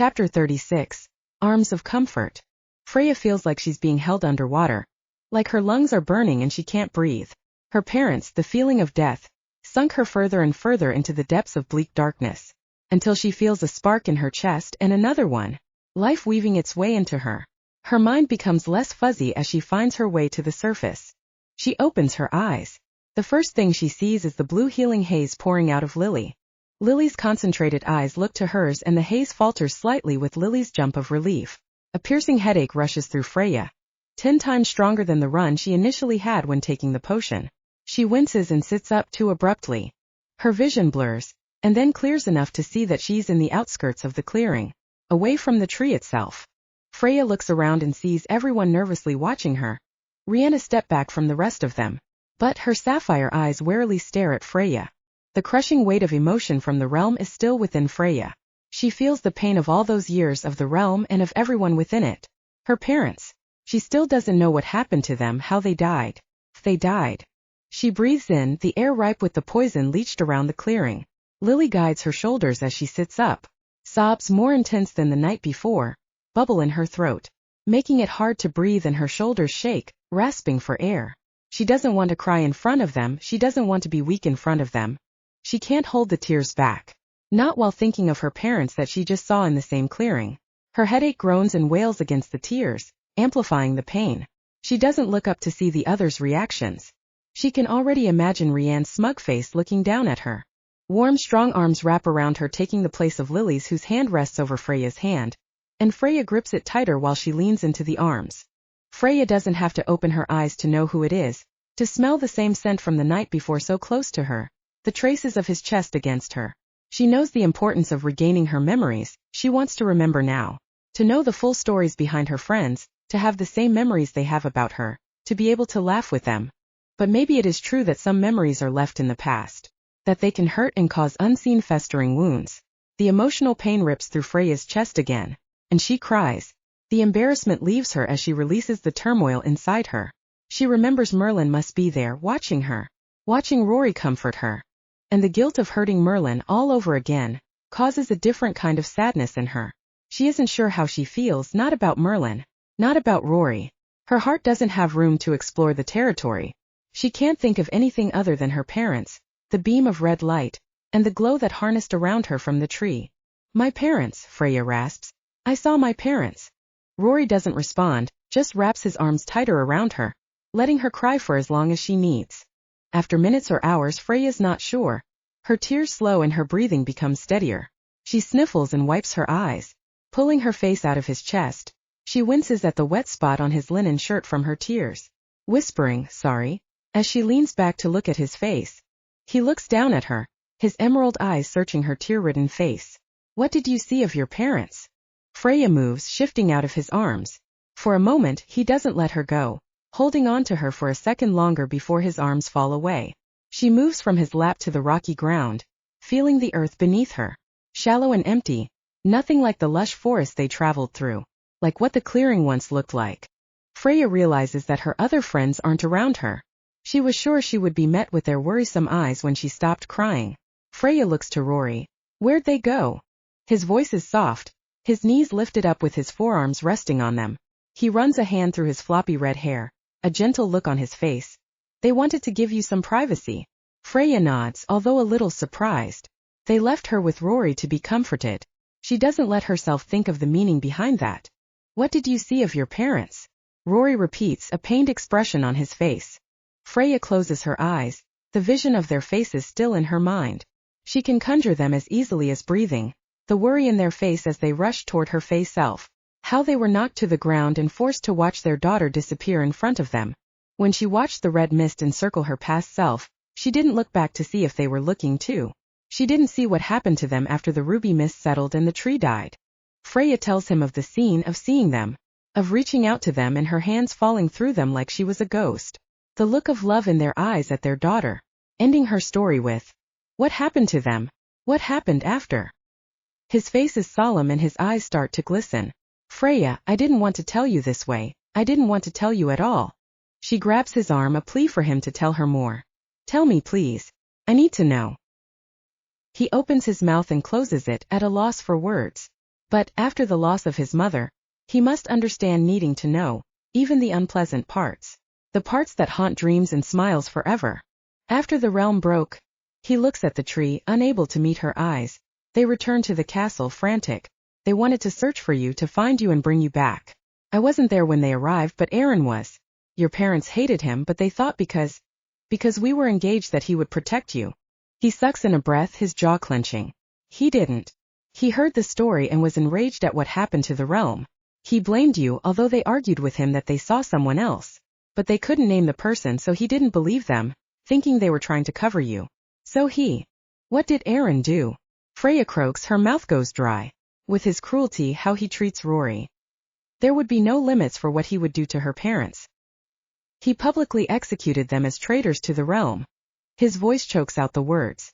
Chapter 36. Arms of Comfort. Freya feels like she's being held underwater. Like her lungs are burning and she can't breathe. Her parents, the feeling of death, sunk her further and further into the depths of bleak darkness, until she feels a spark in her chest and another one, life weaving its way into her. Her mind becomes less fuzzy as she finds her way to the surface. She opens her eyes. The first thing she sees is the blue healing haze pouring out of Lily. Lily's concentrated eyes look to hers and the haze falters slightly with Lily's jump of relief. A piercing headache rushes through Freya, 10 times stronger than the run she initially had when taking the potion. She winces and sits up too abruptly. Her vision blurs, and then clears enough to see that she's in the outskirts of the clearing, away from the tree itself. Freya looks around and sees everyone nervously watching her. Rhianna stepped back from the rest of them, but her sapphire eyes warily stare at Freya. The crushing weight of emotion from the realm is still within Freya. She feels the pain of all those years of the realm and of everyone within it. Her parents. She still doesn't know what happened to them, how they died. They died. She breathes in, the air ripe with the poison leached around the clearing. Lily guides her shoulders as she sits up. Sobs more intense than the night before bubble in her throat, making it hard to breathe, and her shoulders shake, rasping for air. She doesn't want to cry in front of them, she doesn't want to be weak in front of them. She can't hold the tears back. Not while thinking of her parents that she just saw in the same clearing. Her headache groans and wails against the tears, amplifying the pain. She doesn't look up to see the others' reactions. She can already imagine Rhiann's smug face looking down at her. Warm, strong arms wrap around her, taking the place of Lily's, whose hand rests over Freya's hand, and Freya grips it tighter while she leans into the arms. Freya doesn't have to open her eyes to know who it is, to smell the same scent from the night before so close to her, the traces of his chest against her. She knows the importance of regaining her memories. She wants to remember now, to know the full stories behind her friends, to have the same memories they have about her, to be able to laugh with them. But maybe it is true that some memories are left in the past, that they can hurt and cause unseen festering wounds. The emotional pain rips through Freya's chest again, and she cries. The embarrassment leaves her as she releases the turmoil inside her. She remembers Merlin must be there, watching her, watching Rory comfort her. And the guilt of hurting Merlin all over again causes a different kind of sadness in her. She isn't sure how she feels, not about Merlin, not about Rory. Her heart doesn't have room to explore the territory. She can't think of anything other than her parents, the beam of red light, and the glow that harnessed around her from the tree. My parents, Freya rasps. I saw my parents. Rory doesn't respond, just wraps his arms tighter around her, letting her cry for as long as she needs. After minutes or hours, Freya's not sure. Her tears slow and her breathing becomes steadier. She sniffles and wipes her eyes, pulling her face out of his chest. She winces at the wet spot on his linen shirt from her tears, whispering, sorry, as she leans back to look at his face. He looks down at her, his emerald eyes searching her tear-ridden face. What did you see of your parents? Freya moves, shifting out of his arms. For a moment, he doesn't let her go, holding on to her for a second longer before his arms fall away. She moves from his lap to the rocky ground, feeling the earth beneath her. Shallow and empty, nothing like the lush forest they traveled through, like what the clearing once looked like. Freya realizes that her other friends aren't around her. She was sure she would be met with their worrisome eyes when she stopped crying. Freya looks to Rory. Where'd they go? His voice is soft, his knees lifted up with his forearms resting on them. He runs a hand through his floppy red hair, a gentle look on his face. They wanted to give you some privacy. Freya nods, although a little surprised. They left her with Rory to be comforted. She doesn't let herself think of the meaning behind that. What did you see of your parents? Rory repeats, a pained expression on his face. Freya closes her eyes, the vision of their faces still in her mind. She can conjure them as easily as breathing, the worry in their face as they rushed toward her face self. How they were knocked to the ground and forced to watch their daughter disappear in front of them. When she watched the red mist encircle her past self, she didn't look back to see if they were looking too. She didn't see what happened to them after the ruby mist settled and the tree died. Freya tells him of the scene, of seeing them, of reaching out to them and her hands falling through them like she was a ghost. The look of love in their eyes at their daughter, ending her story with, what happened to them? What happened after? His face is solemn and his eyes start to glisten. Freya, I didn't want to tell you this way. I didn't want to tell you at all. She grabs his arm, a plea for him to tell her more. Tell me, please. I need to know. He opens his mouth and closes it, at a loss for words. But, after the loss of his mother, he must understand needing to know, even the unpleasant parts. The parts that haunt dreams and smiles forever. After the realm broke, he looks at the tree, unable to meet her eyes. They return to the castle frantic. They wanted to search for you, to find you and bring you back. I wasn't there when they arrived, but Aaron was. Your parents hated him, but they thought because we were engaged that he would protect you. He sucks in a breath, his jaw clenching. He didn't. He heard the story and was enraged at what happened to the realm. He blamed you, although they argued with him that they saw someone else. But they couldn't name the person, so he didn't believe them, thinking they were trying to cover you. So What did Aaron do? Freya croaks, her mouth goes dry. With his cruelty, how he treats Rory. There would be no limits for what he would do to her parents. He publicly executed them as traitors to the realm. His voice chokes out the words.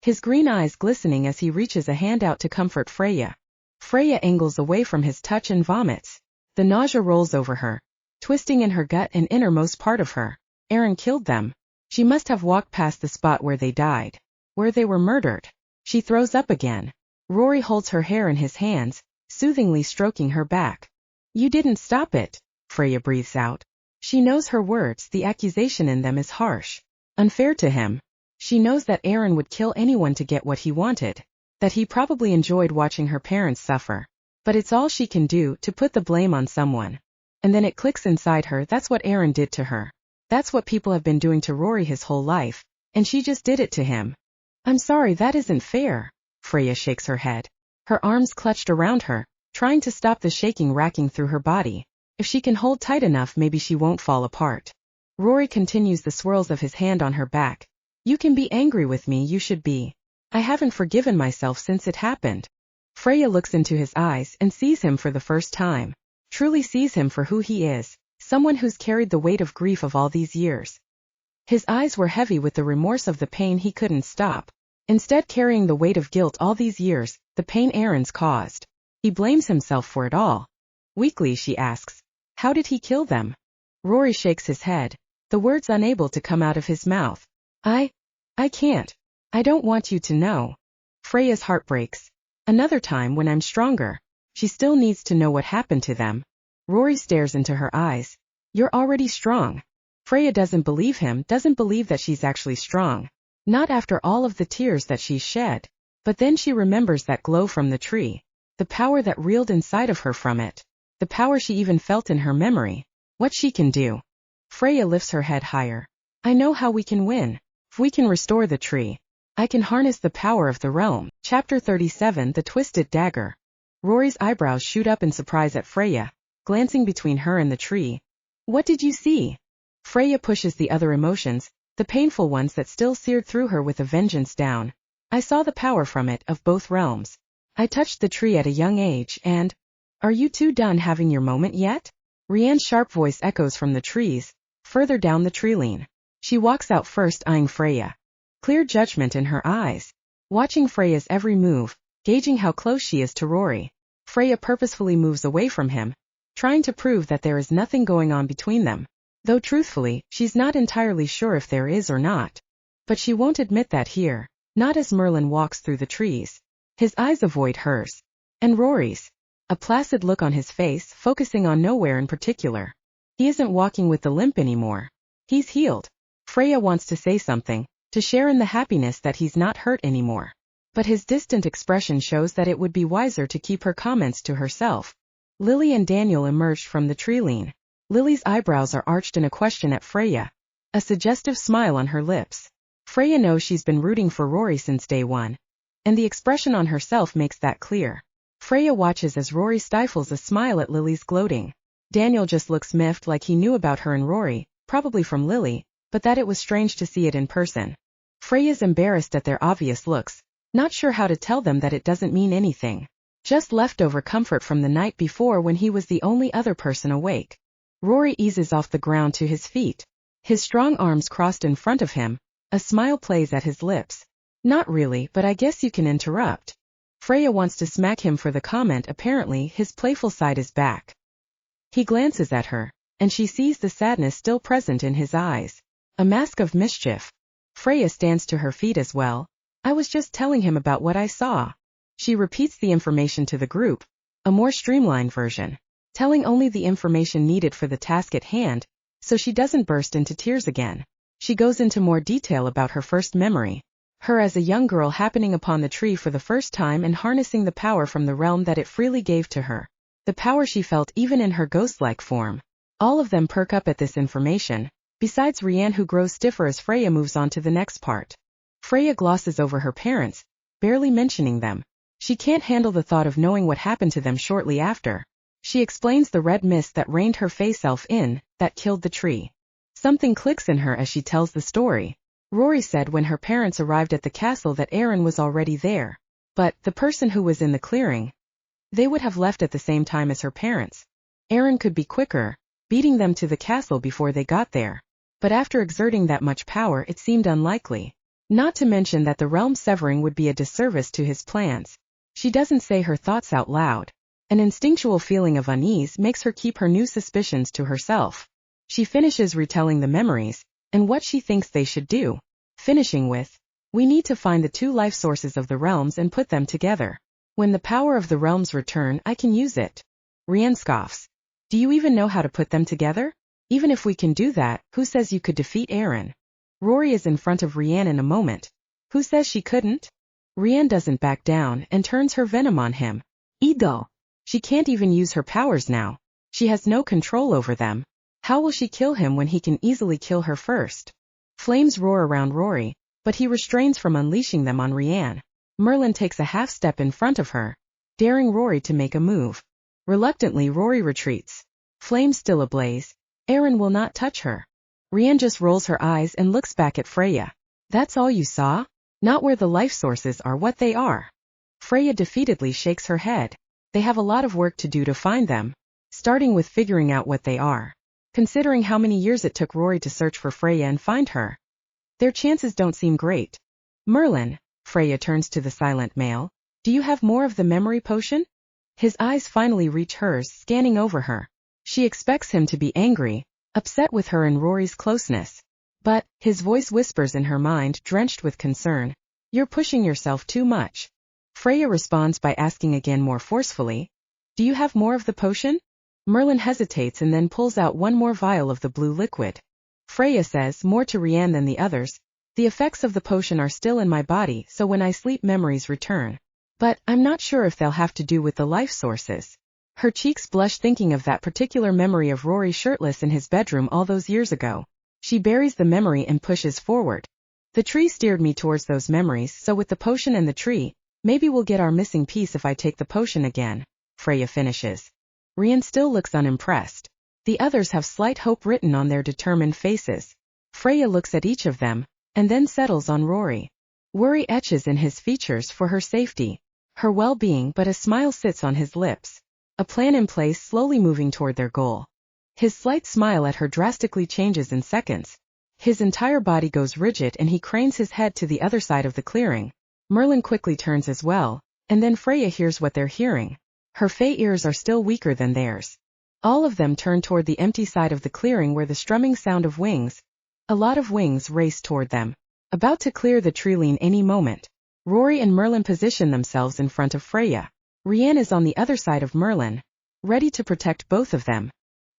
His green eyes glistening as he reaches a hand out to comfort Freya. Freya angles away from his touch and vomits. The nausea rolls over her, twisting in her gut and innermost part of her. Aaron killed them. She must have walked past the spot where they died, where they were murdered. She throws up again. Rory holds her hair in his hands, soothingly stroking her back. You didn't stop it, Freya breathes out. She knows her words, the accusation in them is harsh, unfair to him. She knows that Aaron would kill anyone to get what he wanted, that he probably enjoyed watching her parents suffer. But it's all she can do, to put the blame on someone. And then it clicks inside her, that's what Aaron did to her. That's what people have been doing to Rory his whole life, and she just did it to him. I'm sorry, that isn't fair. Freya shakes her head. Her arms clutched around her, trying to stop the shaking racking through her body. If she can hold tight enough, maybe she won't fall apart. Rory continues the swirls of his hand on her back. You can be angry with me, you should be. I haven't forgiven myself since it happened. Freya looks into his eyes and sees him for the first time. Truly sees him for who he is, someone who's carried the weight of grief of all these years. His eyes were heavy with the remorse of the pain he couldn't stop. Instead, carrying the weight of guilt all these years, the pain Aaron's caused. He blames himself for it all. Weakly she asks, how did he kill them? Rory shakes his head, the words unable to come out of his mouth. I can't. I don't want you to know. Freya's heart breaks. Another time when I'm stronger. She still needs to know what happened to them. Rory stares into her eyes. You're already strong. Freya doesn't believe him, doesn't believe that she's actually strong. Not after all of the tears that she's shed. But then she remembers that glow from the tree. The power that reeled inside of her from it. The power she even felt in her memory. What she can do. Freya lifts her head higher. I know how we can win. If we can restore the tree. I can harness the power of the realm. Chapter 37, The Twisted Dagger. Rory's eyebrows shoot up in surprise at Freya, glancing between her and the tree. What did you see? Freya pushes the other emotions, the painful ones that still seared through her with a vengeance, down. I saw the power from it, of both realms. I touched the tree at a young age, and... Are you two done having your moment yet? Rianne's sharp voice echoes from the trees, further down the tree-line. She walks out first, eyeing Freya. Clear judgment in her eyes. Watching Freya's every move, gauging how close she is to Rory. Freya purposefully moves away from him, trying to prove that there is nothing going on between them. Though truthfully, she's not entirely sure if there is or not. But she won't admit that here, not as Merlin walks through the trees. His eyes avoid hers. And Rory's. A placid look on his face, focusing on nowhere in particular. He isn't walking with the limp anymore. He's healed. Freya wants to say something, to share in the happiness that he's not hurt anymore. But his distant expression shows that it would be wiser to keep her comments to herself. Lily and Daniel emerged from the tree-line. Lily's eyebrows are arched in a question at Freya. A suggestive smile on her lips. Freya knows she's been rooting for Rory since day one. And the expression on herself makes that clear. Freya watches as Rory stifles a smile at Lily's gloating. Daniel just looks miffed, like he knew about her and Rory, probably from Lily, but that it was strange to see it in person. Freya's embarrassed at their obvious looks, not sure how to tell them that it doesn't mean anything. Just leftover comfort from the night before when he was the only other person awake. Rory eases off the ground to his feet. His strong arms crossed in front of him. A smile plays at his lips. Not really, but I guess you can interrupt. Freya wants to smack him for the comment. Apparently, his playful side is back. He glances at her, and she sees the sadness still present in his eyes. A mask of mischief. Freya stands to her feet as well. I was just telling him about what I saw. She repeats the information to the group, a more streamlined version, telling only the information needed for the task at hand, so she doesn't burst into tears again. She goes into more detail about her first memory, her as a young girl happening upon the tree for the first time and harnessing the power from the realm that it freely gave to her. The power she felt even in her ghost-like form. All of them perk up at this information, besides Rianne, who grows stiffer as Freya moves on to the next part. Freya glosses over her parents, barely mentioning them. She can't handle the thought of knowing what happened to them shortly after. She explains the red mist that rained her face elf in, that killed the tree. Something clicks in her as she tells the story. Rory said when her parents arrived at the castle that Aaron was already there. But, the person who was in the clearing, they would have left at the same time as her parents. Aaron could be quicker, beating them to the castle before they got there. But after exerting that much power it seemed unlikely. Not to mention that the realm severing would be a disservice to his plans. She doesn't say her thoughts out loud. An instinctual feeling of unease makes her keep her new suspicions to herself. She finishes retelling the memories, and what she thinks they should do, finishing with, "We need to find the two life sources of the realms and put them together. When the power of the realms return, I can use it." Rianne scoffs. "Do you even know how to put them together? Even if we can do that, who says you could defeat Aaron?" Rory is in front of Rianne in a moment. "Who says she couldn't?" Rianne doesn't back down and turns her venom on him. Edo. She can't even use her powers now. She has no control over them. How will she kill him when he can easily kill her first? Flames roar around Rory, but he restrains from unleashing them on Rianne. Merlin takes a half step in front of her, daring Rory to make a move. Reluctantly, Rory retreats. Flames still ablaze. Aaron will not touch her. Rianne just rolls her eyes and looks back at Freya. "That's all you saw? Not where the life sources are, what they are." Freya defeatedly shakes her head. They have a lot of work to do to find them, starting with figuring out what they are. Considering how many years it took Rory to search for Freya and find her, their chances don't seem great. "Merlin," Freya turns to the silent male, "do you have more of the memory potion?" His eyes finally reach hers, scanning over her. She expects him to be angry, upset with her and Rory's closeness. But, his voice whispers in her mind, drenched with concern, "You're pushing yourself too much." Freya responds by asking again more forcefully, "Do you have more of the potion?" Merlin hesitates and then pulls out one more vial of the blue liquid. Freya says, more to Rianne than the others, "The effects of the potion are still in my body, so when I sleep memories return. But, I'm not sure if they'll have to do with the life sources." Her cheeks blush thinking of that particular memory of Rory shirtless in his bedroom all those years ago. She buries the memory and pushes forward. "The tree steered me towards those memories, so with the potion and the tree, maybe we'll get our missing piece if I take the potion again," Freya finishes. Rianne still looks unimpressed. The others have slight hope written on their determined faces. Freya looks at each of them, and then settles on Rory. Worry etches in his features for her safety, her well-being, but a smile sits on his lips. A plan in place, slowly moving toward their goal. His slight smile at her drastically changes in seconds. His entire body goes rigid and he cranes his head to the other side of the clearing. Merlin quickly turns as well, and then Freya hears what they're hearing. Her fey ears are still weaker than theirs. All of them turn toward the empty side of the clearing where the strumming sound of wings. A lot of wings race toward them, about to clear the tree line any moment. Rory and Merlin position themselves in front of Freya. Rianne is on the other side of Merlin, ready to protect both of them.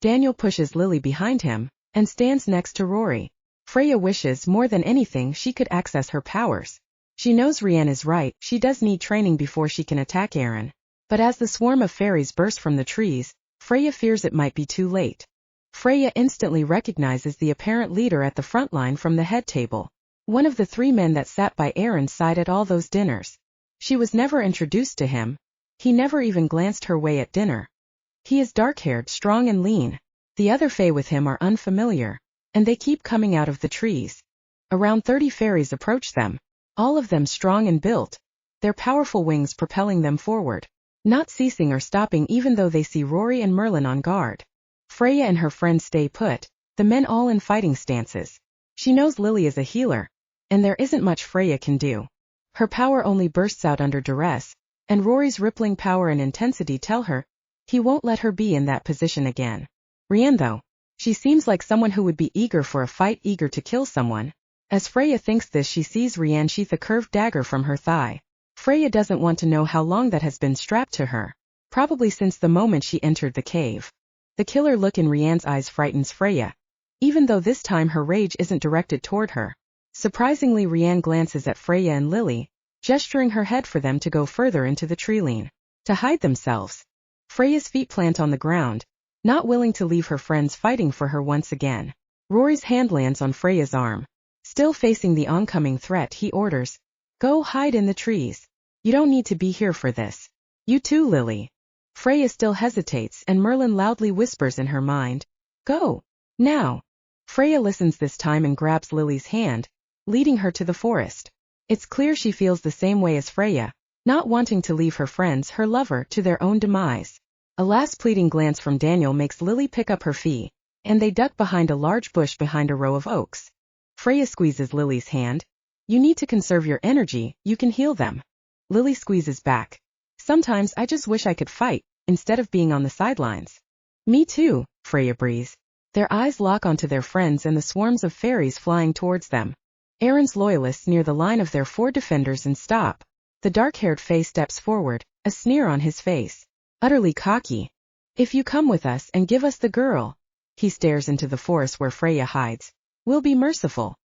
Daniel pushes Lily behind him, and stands next to Rory. Freya wishes more than anything she could access her powers. She knows Rianne is right, she does need training before she can attack Aaron. But as the swarm of fairies burst from the trees, Freya fears it might be too late. Freya instantly recognizes the apparent leader at the front line from the head table. One of the three men that sat by Aaron's side at all those dinners. She was never introduced to him. He never even glanced her way at dinner. He is dark-haired, strong and lean. The other fae with him are unfamiliar, and they keep coming out of the trees. Around 30 fairies approach them, all of them strong and built, their powerful wings propelling them forward, not ceasing or stopping even though they see Rory and Merlin on guard. Freya and her friends stay put, the men all in fighting stances. She knows Lily is a healer, and there isn't much Freya can do. Her power only bursts out under duress, and Rory's rippling power and intensity tell her he won't let her be in that position again. Rianne though, she seems like someone who would be eager for a fight, eager to kill someone. As Freya thinks this, she sees Rianne sheath a curved dagger from her thigh. Freya doesn't want to know how long that has been strapped to her. Probably since the moment she entered the cave. The killer look in Rianne's eyes frightens Freya, even though this time her rage isn't directed toward her. Surprisingly, Rianne glances at Freya and Lily, gesturing her head for them to go further into the treeline, to hide themselves. Freya's feet plant on the ground, not willing to leave her friends fighting for her once again. Rory's hand lands on Freya's arm. Still facing the oncoming threat, he orders, "Go hide in the trees. You don't need to be here for this. You too, Lily." Freya still hesitates, and Merlin loudly whispers in her mind, "Go, now." Freya listens this time and grabs Lily's hand, leading her to the forest. It's clear she feels the same way as Freya, not wanting to leave her friends, her lover, to their own demise. A last pleading glance from Daniel makes Lily pick up her fee, and they duck behind a large bush behind a row of oaks. Freya squeezes Lily's hand. "You need to conserve your energy, you can heal them." Lily squeezes back. "Sometimes I just wish I could fight, instead of being on the sidelines." "Me too," Freya breathes. Their eyes lock onto their friends and the swarms of fairies flying towards them. Aaron's loyalists near the line of their 4 defenders and stop. The dark-haired Fae steps forward, a sneer on his face. Utterly cocky. "If you come with us and give us the girl," he stares into the forest where Freya hides, "we'll be merciful."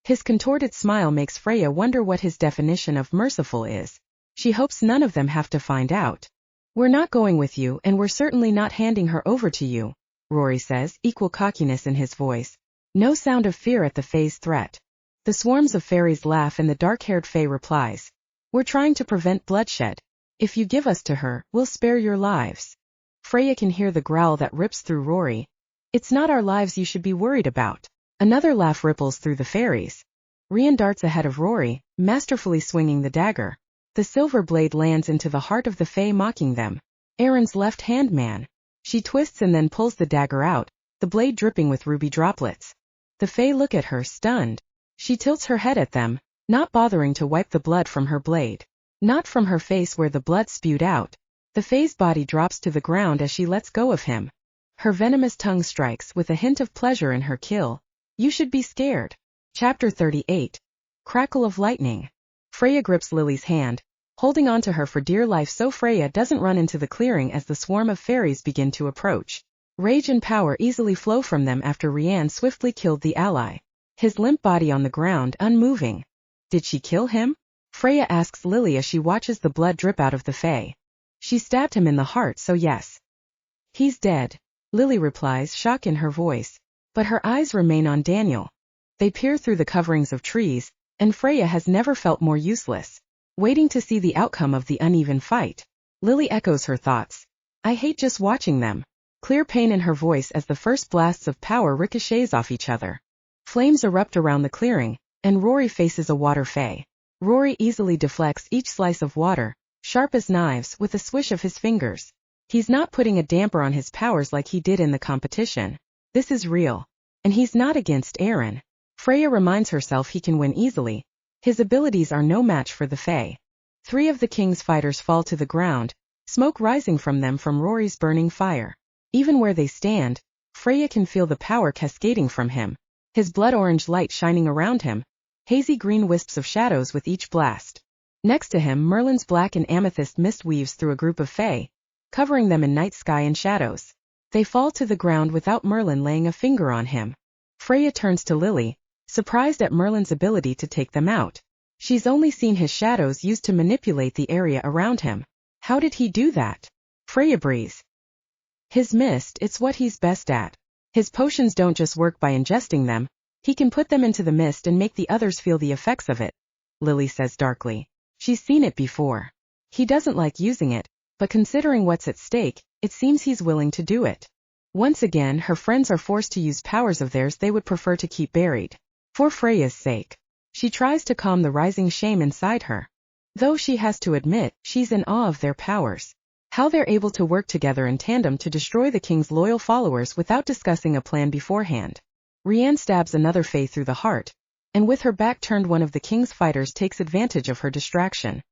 His contorted smile makes Freya wonder what his definition of merciful is. She hopes none of them have to find out. "We're not going with you, and we're certainly not handing her over to you," Rory says, equal cockiness in his voice. No sound of fear at the Fae's threat. The swarms of fairies laugh and the dark-haired Fae replies, "We're trying to prevent bloodshed. If you give us to her, we'll spare your lives." Freya can hear the growl that rips through Rory. "It's not our lives you should be worried about." Another laugh ripples through the fairies. Rian darts ahead of Rory, masterfully swinging the dagger. The silver blade lands into the heart of the Fae, mocking them. Aaron's left-hand man. She twists and then pulls the dagger out, the blade dripping with ruby droplets. The Fae look at her, stunned. She tilts her head at them, not bothering to wipe the blood from her blade. Not from her face where the blood spewed out. The Fae's body drops to the ground as she lets go of him. Her venomous tongue strikes with a hint of pleasure in her kill. "You should be scared." Chapter 38. Crackle of lightning. Freya grips Lily's hand, holding on to her for dear life so Freya doesn't run into the clearing as the swarm of fairies begin to approach. Rage and power easily flow from them after Rianne swiftly killed the ally. His limp body on the ground, unmoving. "Did she kill him?" Freya asks Lily as she watches the blood drip out of the Fae. "She stabbed him in the heart, so yes. He's dead," Lily replies, shock in her voice. But her eyes remain on Daniel. They peer through the coverings of trees, and Freya has never felt more useless, waiting to see the outcome of the uneven fight. Lily echoes her thoughts. "I hate just watching them." Clear pain in her voice as the first blasts of power ricochets off each other. Flames erupt around the clearing, and Rory faces a water Fae. Rory easily deflects each slice of water, sharp as knives, with a swish of his fingers. He's not putting a damper on his powers like he did in the competition. This is real. And he's not against Aaron. Freya reminds herself he can win easily. His abilities are no match for the Fae. 3 of the king's fighters fall to the ground, smoke rising from them from Rory's burning fire. Even where they stand, Freya can feel the power cascading from him. His blood-orange light shining around him, hazy green wisps of shadows with each blast. Next to him, Merlin's black and amethyst mist weaves through a group of Fae, covering them in night sky and shadows. They fall to the ground without Merlin laying a finger on him. Freya turns to Lily, surprised at Merlin's ability to take them out. She's only seen his shadows used to manipulate the area around him. How did he do that? Freya breathes. His mist, it's what he's best at. His potions don't just work by ingesting them, he can put them into the mist and make the others feel the effects of it, Lily says darkly. She's seen it before. He doesn't like using it, but considering what's at stake, it seems he's willing to do it. Once again, her friends are forced to use powers of theirs they would prefer to keep buried. For Freya's sake. She tries to calm the rising shame inside her. Though she has to admit, she's in awe of their powers. How they're able to work together in tandem to destroy the king's loyal followers without discussing a plan beforehand. Rianne stabs another Fae through the heart, and with her back turned one of the king's fighters takes advantage of her distraction.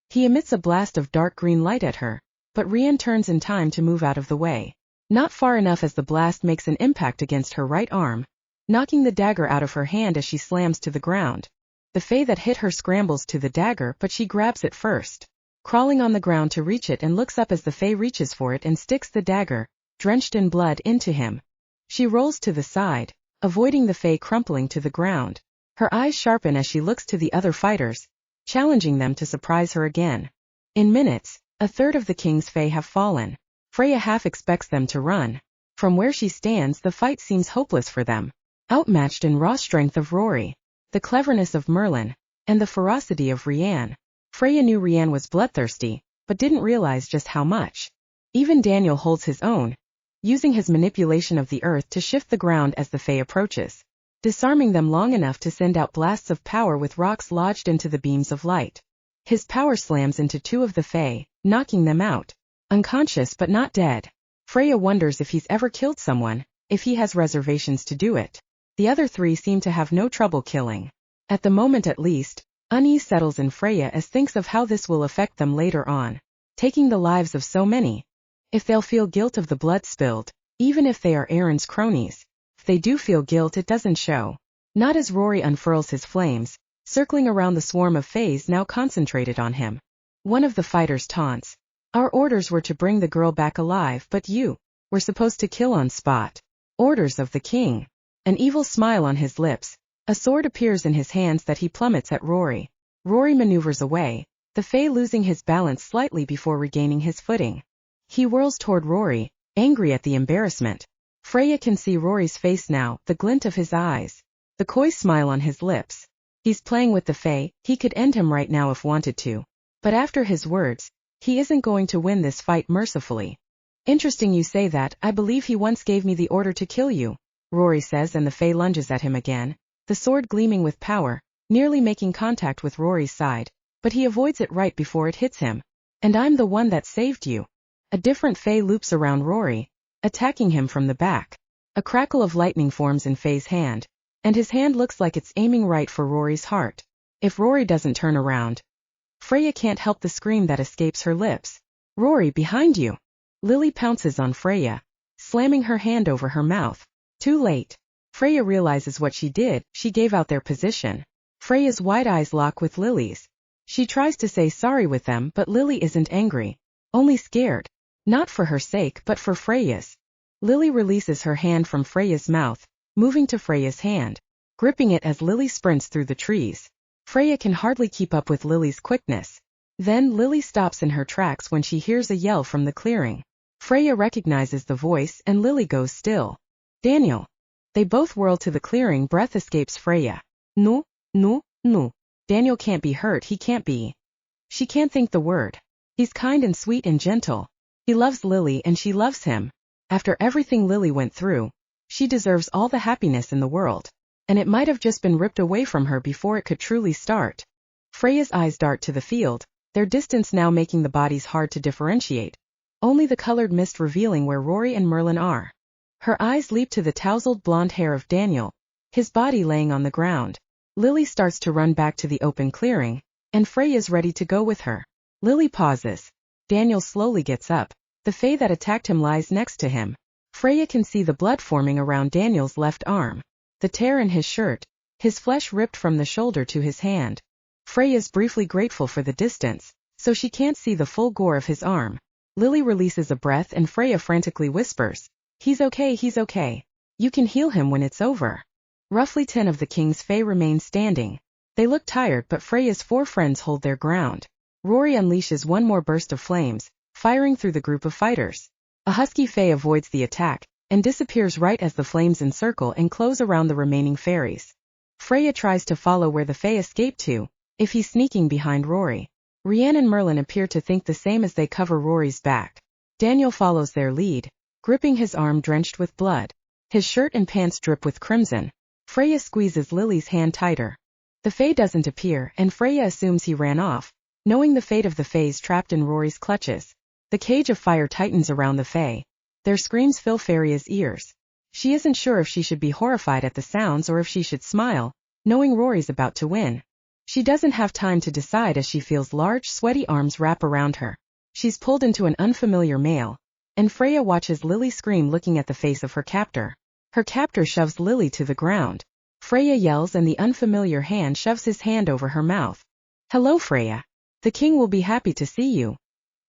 He emits a blast of dark green light at her, but Rianne turns in time to move out of the way. Not far enough as the blast makes an impact against her right arm, knocking the dagger out of her hand as she slams to the ground. The fae that hit her scrambles to the dagger, but she grabs it first, crawling on the ground to reach it, and looks up as the fae reaches for it and sticks the dagger, drenched in blood, into him. She rolls to the side, avoiding the fae crumpling to the ground. Her eyes sharpen as she looks to the other fighters, challenging them to surprise her again. In minutes, a third of the king's fae have fallen. Freya half expects them to run. From where she stands, the fight seems hopeless for them. Outmatched in raw strength of Rory, the cleverness of Merlin, and the ferocity of Rianne. Freya knew Rianne was bloodthirsty, but didn't realize just how much. Even Daniel holds his own, using his manipulation of the earth to shift the ground as the fae approaches, disarming them long enough to send out blasts of power with rocks lodged into the beams of light. His power slams into two of the fae, knocking them out, unconscious but not dead. Freya wonders if he's ever killed someone, if he has reservations to do it. The other three seem to have no trouble killing. At the moment at least, unease settles in Freya as thinks of how this will affect them later on, taking the lives of so many. If they'll feel guilt of the blood spilled, even if they are Aaron's cronies. If they do feel guilt, it doesn't show. Not as Rory unfurls his flames, circling around the swarm of faes now concentrated on him. One of the fighters taunts, "Our orders were to bring the girl back alive, but you were supposed to kill on spot. Orders of the king." An evil smile on his lips, a sword appears in his hands that he plummets at Rory. Rory maneuvers away, the fae losing his balance slightly before regaining his footing. He whirls toward Rory, angry at the embarrassment. Freya can see Rory's face now, the glint of his eyes, the coy smile on his lips. He's playing with the fae, he could end him right now if wanted to. But after his words, he isn't going to win this fight mercifully. "Interesting you say that, I believe he once gave me the order to kill you," Rory says, and the fae lunges at him again, the sword gleaming with power, nearly making contact with Rory's side, but he avoids it right before it hits him. "And I'm the one that saved you." A different fae loops around Rory, attacking him from the back. A crackle of lightning forms in Faye's hand, and his hand looks like it's aiming right for Rory's heart. If Rory doesn't turn around, Freya can't help the scream that escapes her lips. "Rory, behind you!" Lily pounces on Freya, slamming her hand over her mouth. Too late. Freya realizes what she did, she gave out their position. Freya's wide eyes lock with Lily's. She tries to say sorry with them, but Lily isn't angry, only scared. Not for her sake, but for Freya's. Lily releases her hand from Freya's mouth, moving to Freya's hand, gripping it as Lily sprints through the trees. Freya can hardly keep up with Lily's quickness. Then Lily stops in her tracks when she hears a yell from the clearing. Freya recognizes the voice and Lily goes still. "Daniel." They both whirl to the clearing, breath escapes Freya. "No, no, no. Daniel can't be hurt, he can't be." She can't think the word. He's kind and sweet and gentle. He loves Lily and she loves him. After everything Lily went through, she deserves all the happiness in the world. And it might have just been ripped away from her before it could truly start. Freya's eyes dart to the field, their distance now making the bodies hard to differentiate. Only the colored mist revealing where Rory and Merlin are. Her eyes leap to the tousled blonde hair of Daniel, his body laying on the ground. Lily starts to run back to the open clearing, and Freya's ready to go with her. Lily pauses. Daniel slowly gets up. The fae that attacked him lies next to him. Freya can see the blood forming around Daniel's left arm, the tear in his shirt, his flesh ripped from the shoulder to his hand. Freya's briefly grateful for the distance, so she can't see the full gore of his arm. Lily releases a breath and Freya frantically whispers, he's okay. You can heal him when it's over." Roughly 10 of the king's fae remain standing. They look tired, but Freya's 4 friends hold their ground. Rory unleashes one more burst of flames, firing through the group of fighters. A husky fae avoids the attack, and disappears right as the flames encircle and close around the remaining fairies. Freya tries to follow where the fae escaped to, if he's sneaking behind Rory. Rianne and Merlin appear to think the same as they cover Rory's back. Daniel follows their lead, gripping his arm drenched with blood. His shirt and pants drip with crimson. Freya squeezes Lily's hand tighter. The fae doesn't appear, and Freya assumes he ran off, knowing the fate of the faes trapped in Rory's clutches. The cage of fire tightens around the fae. Their screams fill Freya's ears. She isn't sure if she should be horrified at the sounds or if she should smile, knowing Rory's about to win. She doesn't have time to decide as she feels large, sweaty arms wrap around her. She's pulled into an unfamiliar male, and Freya watches Lily scream, looking at the face of her captor. Her captor shoves Lily to the ground. Freya yells and the unfamiliar hand shoves his hand over her mouth. Hello, Freya. The king will be happy to see you.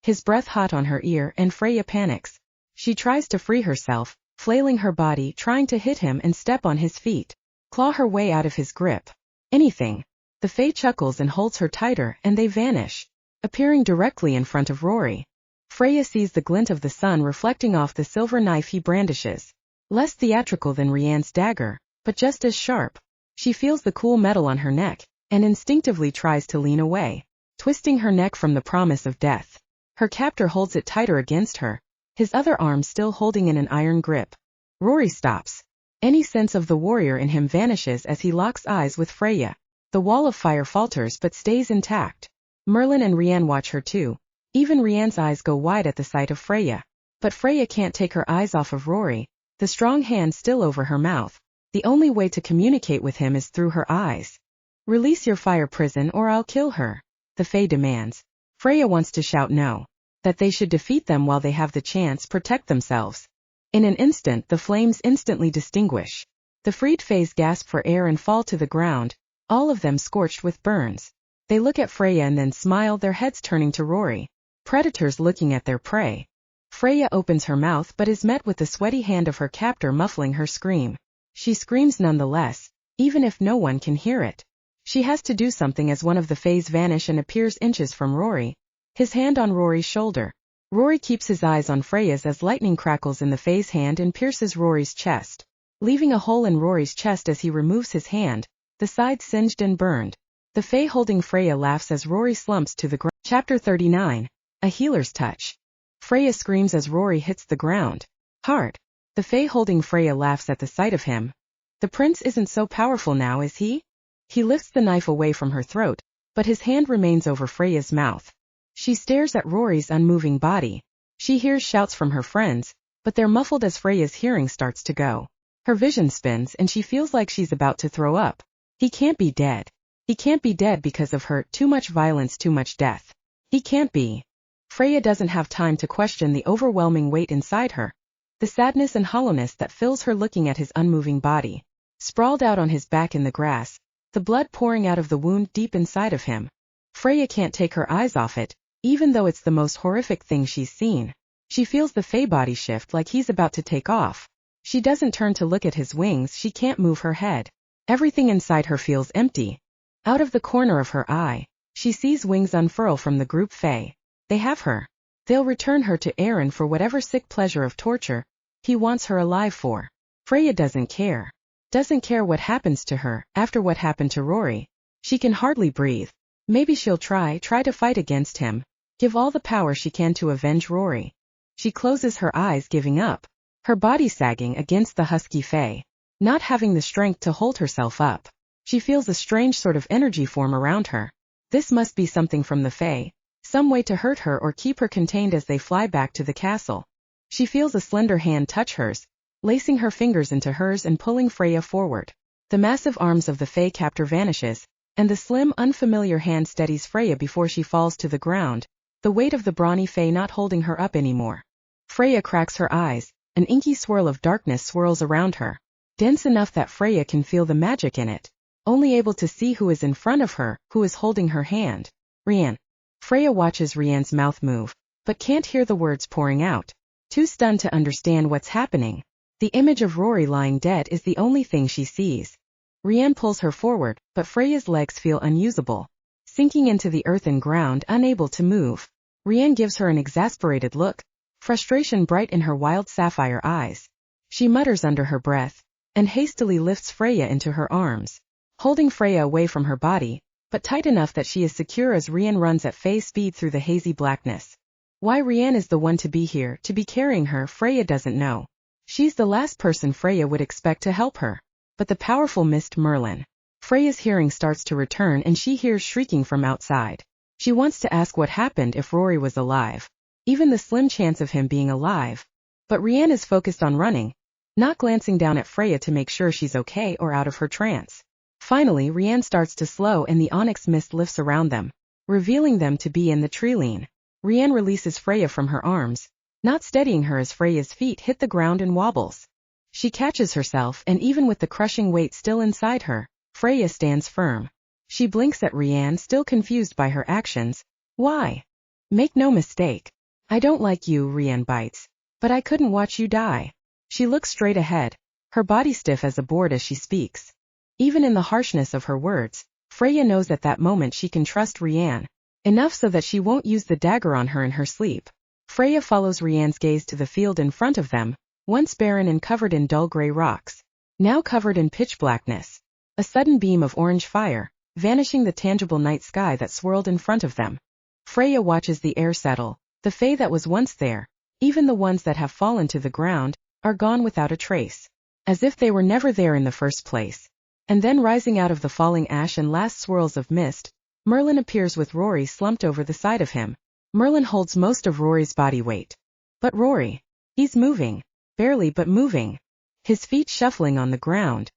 His breath hot on her ear and Freya panics. She tries to free herself, flailing her body, trying to hit him and step on his feet. Claw her way out of his grip. Anything. The Fae chuckles and holds her tighter and they vanish, appearing directly in front of Rory. Freya sees the glint of the sun reflecting off the silver knife he brandishes. Less theatrical than Rianne's dagger, but just as sharp. She feels the cool metal on her neck, and instinctively tries to lean away, twisting her neck from the promise of death. Her captor holds it tighter against her, his other arm still holding in an iron grip. Rory stops. Any sense of the warrior in him vanishes as he locks eyes with Freya. The wall of fire falters but stays intact. Merlin and Rianne watch her too. Even Rianne's eyes go wide at the sight of Freya. But Freya can't take her eyes off of Rory, the strong hand still over her mouth. The only way to communicate with him is through her eyes. Release your fire prison or I'll kill her, the Fae demands. Freya wants to shout no, that they should defeat them while they have the chance, protect themselves. In an instant the flames instantly distinguish. The freed Faes gasp for air and fall to the ground, all of them scorched with burns. They look at Freya and then smile, their heads turning to Rory. Predators looking at their prey. Freya opens her mouth but is met with the sweaty hand of her captor muffling her scream. She screams nonetheless, even if no one can hear it. She has to do something as one of the Faes vanish and appears inches from Rory, his hand on Rory's shoulder. Rory keeps his eyes on Freya's as lightning crackles in the Fae's hand and pierces Rory's chest, leaving a hole in Rory's chest as he removes his hand, the side singed and burned. The Fae holding Freya laughs as Rory slumps to the ground. Chapter 39. A Healer's Touch. Freya screams as Rory hits the ground. Hard. The Fae holding Freya laughs at the sight of him. The prince isn't so powerful now, is he? He lifts the knife away from her throat, but his hand remains over Freya's mouth. She stares at Rory's unmoving body. She hears shouts from her friends, but they're muffled as Freya's hearing starts to go. Her vision spins and she feels like she's about to throw up. He can't be dead. He can't be dead because of her, too much violence, too much death. He can't be. Freya doesn't have time to question the overwhelming weight inside her. The sadness and hollowness that fills her looking at his unmoving body. Sprawled out on his back in the grass, the blood pouring out of the wound deep inside of him. Freya can't take her eyes off it, even though it's the most horrific thing she's seen. She feels the Fae body shift like he's about to take off. She doesn't turn to look at his wings, she can't move her head. Everything inside her feels empty. Out of the corner of her eye, she sees wings unfurl from the group Fae. They have her. They'll return her to Aaron for whatever sick pleasure of torture he wants her alive for. Freya doesn't care. Doesn't care what happens to her after what happened to Rory. She can hardly breathe. Maybe she'll try to fight against him, give all the power she can to avenge Rory. She closes her eyes, giving up, her body sagging against the husky Fae, not having the strength to hold herself up. She feels a strange sort of energy form around her. This must be something from the Fae, some way to hurt her or keep her contained as they fly back to the castle. She feels a slender hand touch hers, lacing her fingers into hers and pulling Freya forward. The massive arms of the Fae captor vanishes, and the slim, unfamiliar hand steadies Freya before she falls to the ground, the weight of the brawny Fae not holding her up anymore. Freya cracks her eyes, an inky swirl of darkness swirls around her, dense enough that Freya can feel the magic in it, only able to see who is in front of her, who is holding her hand. Rianne. Freya watches Rianne's mouth move, but can't hear the words pouring out. Too stunned to understand what's happening. The image of Rory lying dead is the only thing she sees. Rianne pulls her forward, but Freya's legs feel unusable, sinking into the earth and ground, unable to move. Rianne gives her an exasperated look, frustration bright in her wild sapphire eyes. She mutters under her breath, and hastily lifts Freya into her arms, holding Freya away from her body, but tight enough that she is secure as Rianne runs at Fae speed through the hazy blackness. Why Rianne is the one to be here, to be carrying her, Freya doesn't know. She's the last person Freya would expect to help her. But the powerful missed Merlin. Freya's hearing starts to return and she hears shrieking from outside. She wants to ask what happened if Rory was alive. Even the slim chance of him being alive. But Rianne is focused on running, not glancing down at Freya to make sure she's okay or out of her trance. Finally, Rianne starts to slow and the onyx mist lifts around them, revealing them to be in the treeline. Rianne releases Freya from her arms, not steadying her as Freya's feet hit the ground and wobbles. She catches herself, and even with the crushing weight still inside her, Freya stands firm. She blinks at Rianne, still confused by her actions. Why? Make no mistake. I don't like you, Rianne bites. But I couldn't watch you die. She looks straight ahead, her body stiff as a board as she speaks. Even in the harshness of her words, Freya knows at that moment she can trust Rianne. Enough so that she won't use the dagger on her in her sleep. Freya follows Rianne's gaze to the field in front of them, once barren and covered in dull gray rocks, now covered in pitch blackness. A sudden beam of orange fire, vanishing the tangible night sky that swirled in front of them. Freya watches the air settle. The fae that was once there, even the ones that have fallen to the ground, are gone without a trace. As if they were never there in the first place. And then rising out of the falling ash and last swirls of mist, Merlin appears with Rory slumped over the side of him. Merlin holds most of Rory's body weight. But Rory, he's moving. Barely but moving. His feet shuffling on the ground.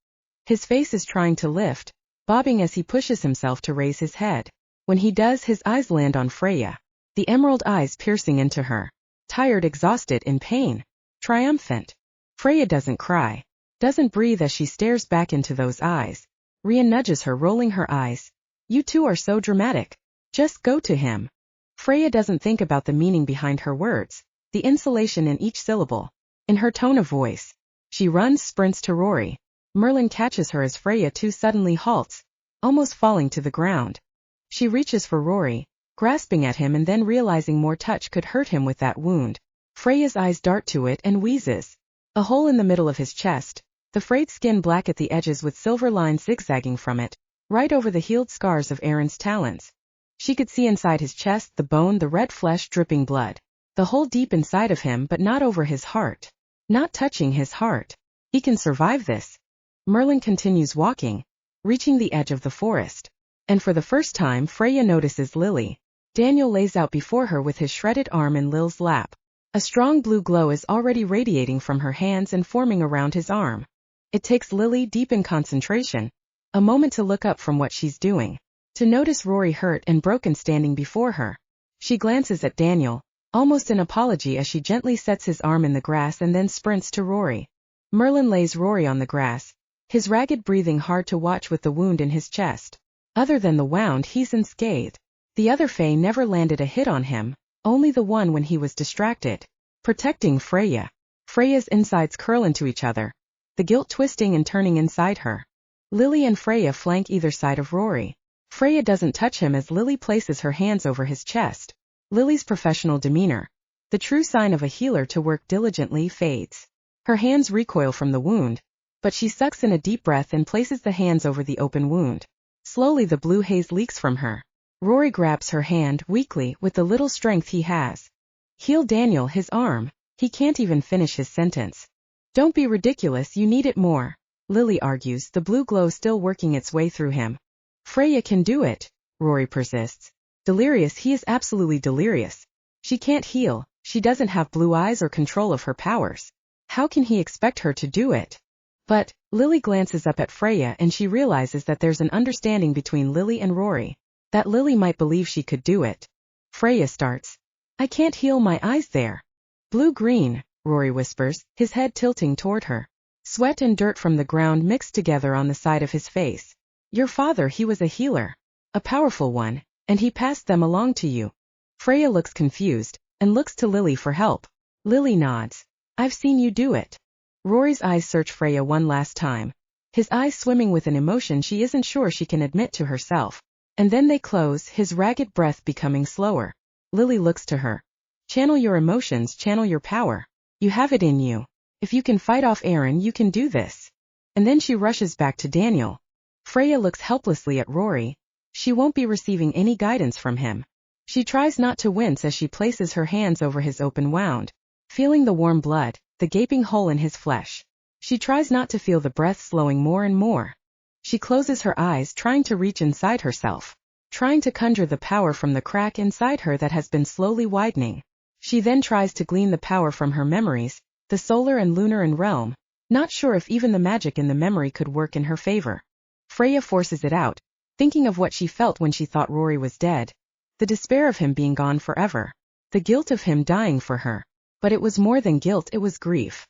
His face is trying to lift, bobbing as he pushes himself to raise his head. When he does, his eyes land on Freya. The emerald eyes piercing into her. Tired, exhausted, in pain. Triumphant. Freya doesn't cry. Doesn't breathe as she stares back into those eyes. Rianne nudges her, rolling her eyes. You two are so dramatic. Just go to him. Freya doesn't think about the meaning behind her words, the insulation in each syllable. In her tone of voice. She runs, sprints to Rory. Merlin catches her as Freya too suddenly halts, almost falling to the ground. She reaches for Rory, grasping at him and then realizing more touch could hurt him with that wound. Freya's eyes dart to it and wheezes. A hole in the middle of his chest, the frayed skin black at the edges with silver lines zigzagging from it, right over the healed scars of Aaron's talons. She could see inside his chest, the bone, the red flesh, dripping blood. The hole deep inside of him, but not over his heart. Not touching his heart. He can survive this. Merlin continues walking, reaching the edge of the forest. And for the first time Freya notices Lily. Daniel lays out before her with his shredded arm in Lil's lap. A strong blue glow is already radiating from her hands and forming around his arm. It takes Lily, deep in concentration, a moment to look up from what she's doing, to notice Rory hurt and broken standing before her. She glances at Daniel, almost an apology as she gently sets his arm in the grass and then sprints to Rory. Merlin lays Rory on the grass, his ragged breathing hard to watch with the wound in his chest. Other than the wound, he's unscathed. The other fae never landed a hit on him, only the one when he was distracted. Protecting Freya. Freya's insides curl into each other, the guilt twisting and turning inside her. Lily and Freya flank either side of Rory. Freya doesn't touch him as Lily places her hands over his chest. Lily's professional demeanor, the true sign of a healer to work diligently, fades. Her hands recoil from the wound, but she sucks in a deep breath and places the hands over the open wound. Slowly the blue haze leaks from her. Rory grabs her hand, weakly, with the little strength he has. Heal Daniel, his arm. He can't even finish his sentence. Don't be ridiculous, you need it more. Lily argues, the blue glow still working its way through him. Freya can do it, Rory persists. Delirious, he is absolutely delirious. She can't heal, she doesn't have blue eyes or control of her powers. How can he expect her to do it? But, Lily glances up at Freya and she realizes that there's an understanding between Lily and Rory. That Lily might believe she could do it. Freya starts. I can't heal my eyes there. Blue-green, Rory whispers, his head tilting toward her. Sweat and dirt from the ground mixed together on the side of his face. Your father, he was a healer. A powerful one, and he passed them along to you. Freya looks confused, and looks to Lily for help. Lily nods. I've seen you do it. Rory's eyes search Freya one last time. His eyes swimming with an emotion she isn't sure she can admit to herself. And then they close, his ragged breath becoming slower. Lily looks to her. Channel your emotions, channel your power. You have it in you. If you can fight off Aaron, you can do this. And then she rushes back to Daniel. Freya looks helplessly at Rory. She won't be receiving any guidance from him. She tries not to wince as she places her hands over his open wound, feeling the warm blood, the gaping hole in his flesh. She tries not to feel the breath slowing more and more. She closes her eyes, trying to reach inside herself, trying to conjure the power from the crack inside her that has been slowly widening. She then tries to glean the power from her memories, the solar and lunar and realm, not sure if even the magic in the memory could work in her favor. Freya forces it out, thinking of what she felt when she thought Rory was dead. The despair of him being gone forever. The guilt of him dying for her. But it was more than guilt, it was grief.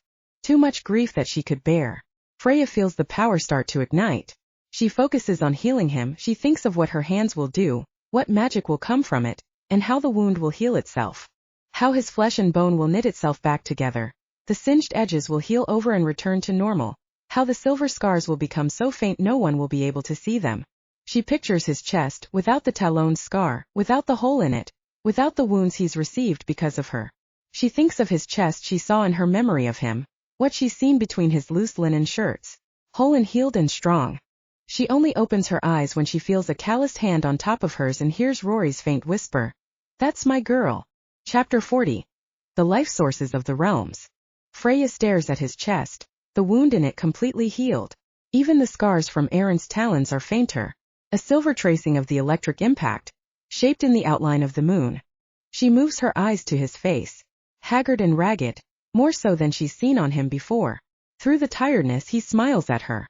Too much grief that she could bear. Freya feels the power start to ignite. She focuses on healing him. She thinks of what her hands will do, what magic will come from it, and how the wound will heal itself. How his flesh and bone will knit itself back together. The singed edges will heal over and return to normal. How the silver scars will become so faint no one will be able to see them. She pictures his chest, without the taloned scar, without the hole in it, without the wounds he's received because of her. She thinks of his chest she saw in her memory of him, what she's seen between his loose linen shirts. Whole and healed and strong. She only opens her eyes when she feels a calloused hand on top of hers and hears Rory's faint whisper. "That's my girl." Chapter 40. The Life Sources of the Realms. Freya stares at his chest, the wound in it completely healed. Even the scars from Erin's talons are fainter. A silver tracing of the electric impact, shaped in the outline of the moon. She moves her eyes to his face. Haggard and ragged, more so than she's seen on him before. Through the tiredness he smiles at her.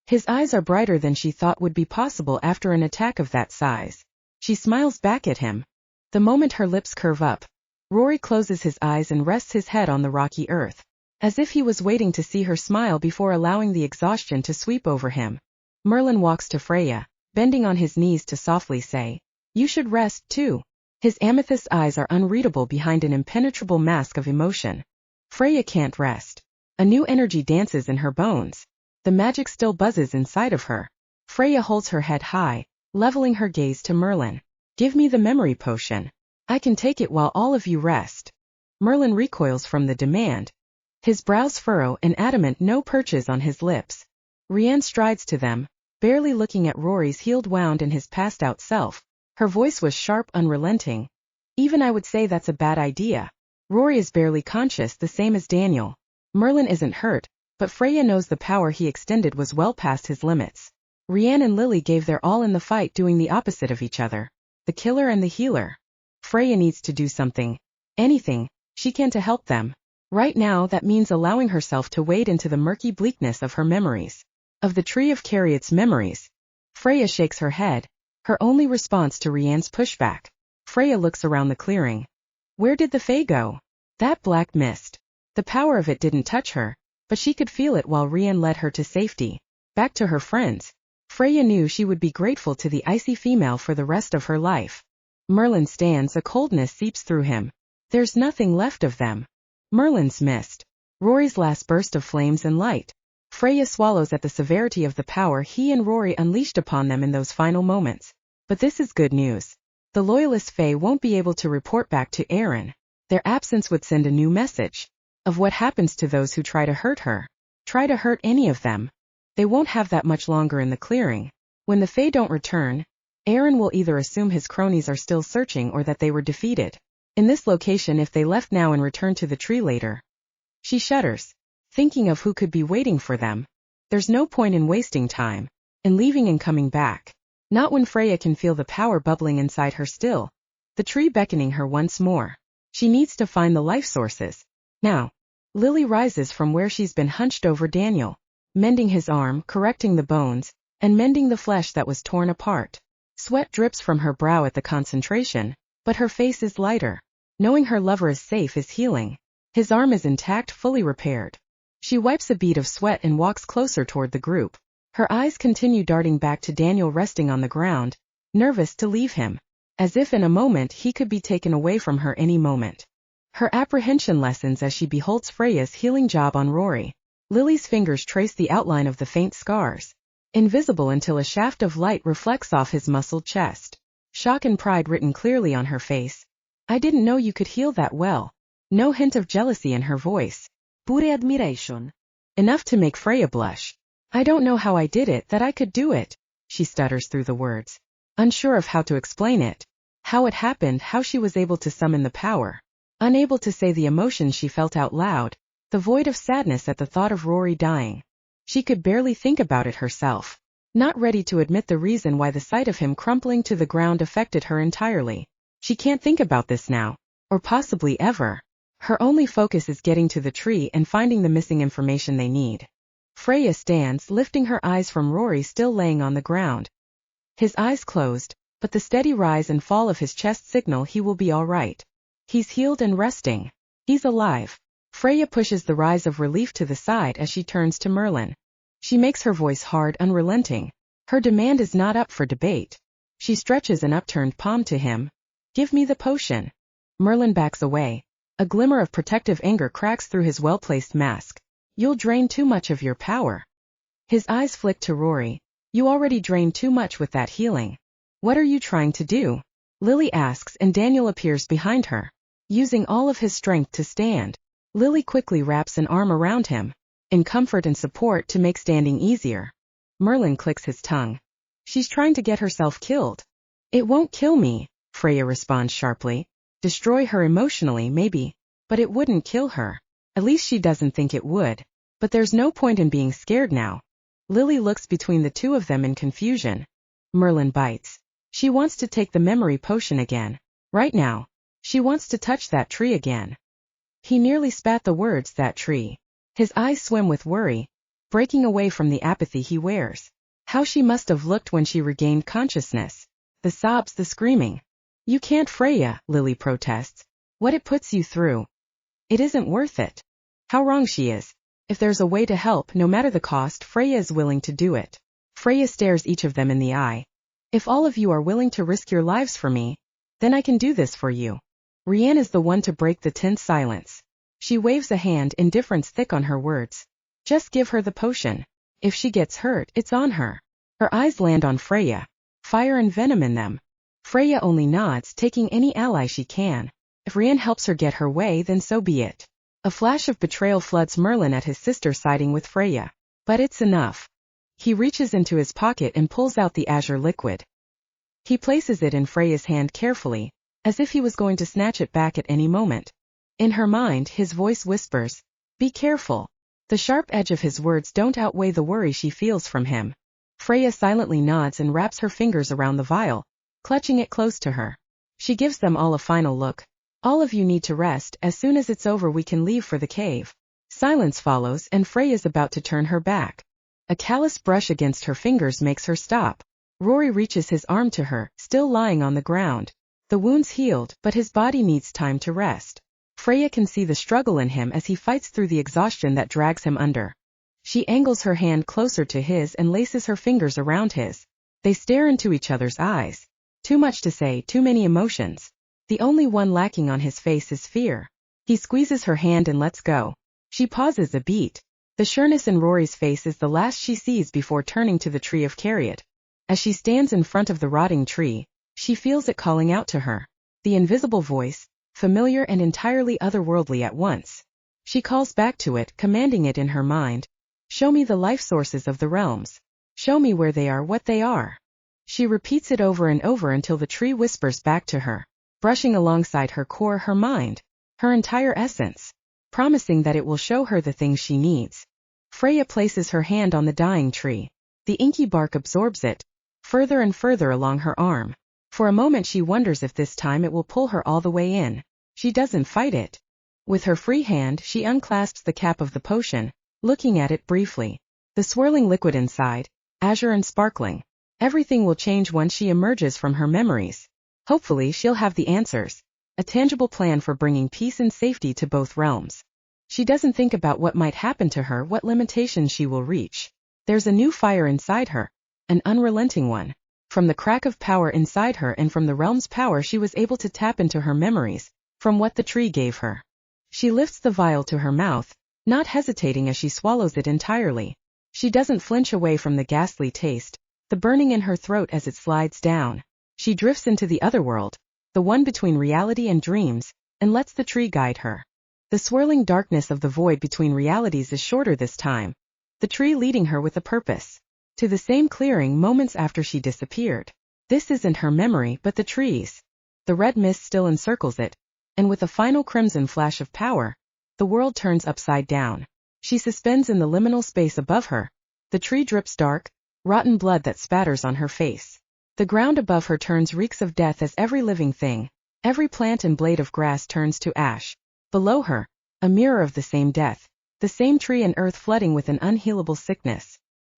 His eyes are brighter than she thought would be possible after an attack of that size. She smiles back at him. The moment her lips curve up, Rory closes his eyes and rests his head on the rocky earth, as if he was waiting to see her smile before allowing the exhaustion to sweep over him. Merlin walks to Freya, bending on his knees to softly say, "You should rest too." His amethyst eyes are unreadable behind an impenetrable mask of emotion. Freya can't rest. A new energy dances in her bones. The magic still buzzes inside of her. Freya holds her head high, leveling her gaze to Merlin. "Give me the memory potion. I can take it while all of you rest." Merlin recoils from the demand. His brows furrow, an adamant no perches on his lips. Rianne strides to them, barely looking at Rory's healed wound and his passed-out self. Her voice was sharp, unrelenting. "Even I would say that's a bad idea. Rory is barely conscious, the same as Daniel. Merlin isn't hurt, but Freya knows the power he extended was well past his limits. Rianne and Lily gave their all in the fight, doing the opposite of each other. The killer and the healer. Freya needs to do something. Anything she can to help them. Right now that means allowing herself to wade into the murky bleakness of her memories. Of the tree of Cariat's memories. Freya shakes her head, her only response to Rianne's pushback. Freya looks around the clearing. Where did the Fae go? That black mist. The power of it didn't touch her, but she could feel it while Rianne led her to safety. Back to her friends. Freya knew she would be grateful to the icy female for the rest of her life. Merlin stands, a coldness seeps through him. There's nothing left of them. Merlin's mist. Rory's last burst of flames and light. Freya swallows at the severity of the power he and Rory unleashed upon them in those final moments. But this is good news. The loyalist Fae won't be able to report back to Erin. Their absence would send a new message. Of what happens to those who try to hurt her. Try to hurt any of them. They won't have that much longer in the clearing. When the Fae don't return, Erin will either assume his cronies are still searching or that they were defeated. In this location if they left now and returned to the tree later. She shudders, thinking of who could be waiting for them. There's no point in wasting time, in leaving and coming back. Not when Freya can feel the power bubbling inside her still. The tree beckoning her once more. She needs to find the life sources. Now. Lily rises from where she's been hunched over Daniel, mending his arm, correcting the bones, and mending the flesh that was torn apart. Sweat drips from her brow at the concentration, but her face is lighter. Knowing her lover is safe is healing. His arm is intact, fully repaired. She wipes a bead of sweat and walks closer toward the group. Her eyes continue darting back to Daniel resting on the ground, nervous to leave him. As if in a moment he could be taken away from her any moment. Her apprehension lessens as she beholds Freya's healing job on Rory. Lily's fingers trace the outline of the faint scars. Invisible until a shaft of light reflects off his muscled chest. Shock and pride written clearly on her face. "I didn't know you could heal that well." No hint of jealousy in her voice. Pure admiration. Enough to make Freya blush. "I don't know how I did it, that I could do it," she stutters through the words. Unsure of how to explain it. How it happened, how she was able to summon the power. Unable to say the emotions she felt out loud. The void of sadness at the thought of Rory dying. She could barely think about it herself. Not ready to admit the reason why the sight of him crumpling to the ground affected her entirely. She can't think about this now. Or possibly ever. Her only focus is getting to the tree and finding the missing information they need. Freya stands, lifting her eyes from Rory still laying on the ground. His eyes closed, but the steady rise and fall of his chest signal he will be all right. He's healed and resting. He's alive. Freya pushes the rise of relief to the side as she turns to Merlin. She makes her voice hard, unrelenting. Her demand is not up for debate. She stretches an upturned palm to him. Give me the potion. Merlin backs away. A glimmer of protective anger cracks through his well-placed mask. You'll drain too much of your power. His eyes flick to Rory. You already drained too much with that healing. What are you trying to do? Lily asks, and Daniel appears behind her, using all of his strength to stand. Lily quickly wraps an arm around him, in comfort and support to make standing easier. Merlin clicks his tongue. She's trying to get herself killed. It won't kill me, Freya responds sharply. Destroy her emotionally, maybe, but it wouldn't kill her. At least she doesn't think it would. But there's no point in being scared now. Lily looks between the two of them in confusion. Merlin bites. She wants to take the memory potion again. Right now. She wants to touch that tree again. He nearly spat the words, that tree. His eyes swim with worry, breaking away from the apathy he wears. How she must have looked when she regained consciousness. The sobs, the screaming. You can't, Freya, Lily protests. What it puts you through. It isn't worth it. How wrong she is. If there's a way to help, no matter the cost, Freya is willing to do it. Freya stares each of them in the eye. If all of you are willing to risk your lives for me, then I can do this for you. Rianne is the one to break the tense silence. She waves a hand, indifference thick on her words. Just give her the potion. If she gets hurt, it's on her. Her eyes land on Freya. Fire and venom in them. Freya only nods, taking any ally she can. If Rianne helps her get her way, then so be it. A flash of betrayal floods Merlin at his sister siding with Freya. But it's enough. He reaches into his pocket and pulls out the azure liquid. He places it in Freya's hand carefully, as if he was going to snatch it back at any moment. In her mind, his voice whispers, be careful. The sharp edge of his words don't outweigh the worry she feels from him. Freya silently nods and wraps her fingers around the vial, clutching it close to her. She gives them all a final look. All of you need to rest. As soon as it's over we can leave for the cave. Silence follows, and Freya's about to turn her back. A callous brush against her fingers makes her stop. Rory reaches his arm to her, still lying on the ground. The wound's healed, but his body needs time to rest. Freya can see the struggle in him as he fights through the exhaustion that drags him under. She angles her hand closer to his and laces her fingers around his. They stare into each other's eyes. Too much to say, too many emotions. The only one lacking on his face is fear. He squeezes her hand and lets go. She pauses a beat. The sureness in Rory's face is the last she sees before turning to the tree of curated. As she stands in front of the rotting tree, she feels it calling out to her. The invisible voice, familiar and entirely otherworldly at once. She calls back to it, commanding it in her mind. Show me the life sources of the realms. Show me where they are, what they are. She repeats it over and over until the tree whispers back to her, brushing alongside her core, her mind, her entire essence, promising that it will show her the things she needs. Freya places her hand on the dying tree. The inky bark absorbs it, further and further along her arm. For a moment she wonders if this time it will pull her all the way in. She doesn't fight it. With her free hand she unclasps the cap of the potion, looking at it briefly. The swirling liquid inside, azure and sparkling. Everything will change once she emerges from her memories. Hopefully she'll have the answers. A tangible plan for bringing peace and safety to both realms. She doesn't think about what might happen to her, what limitations she will reach. There's a new fire inside her, an unrelenting one. From the crack of power inside her and from the realm's power she was able to tap into her memories, from what the tree gave her. She lifts the vial to her mouth, not hesitating as she swallows it entirely. She doesn't flinch away from the ghastly taste, the burning in her throat as it slides down. She drifts into the other world, the one between reality and dreams, and lets the tree guide her. The swirling darkness of the void between realities is shorter this time, the tree leading her with a purpose. To the same clearing moments after she disappeared. This isn't her memory but the tree's. The red mist still encircles it, and with a final crimson flash of power, the world turns upside down. She suspends in the liminal space above her. The tree drips dark, rotten blood that spatters on her face. The ground above her turns reeks of death as every living thing, every plant and blade of grass turns to ash. Below her, a mirror of the same death, the same tree and earth flooding with an unhealable sickness.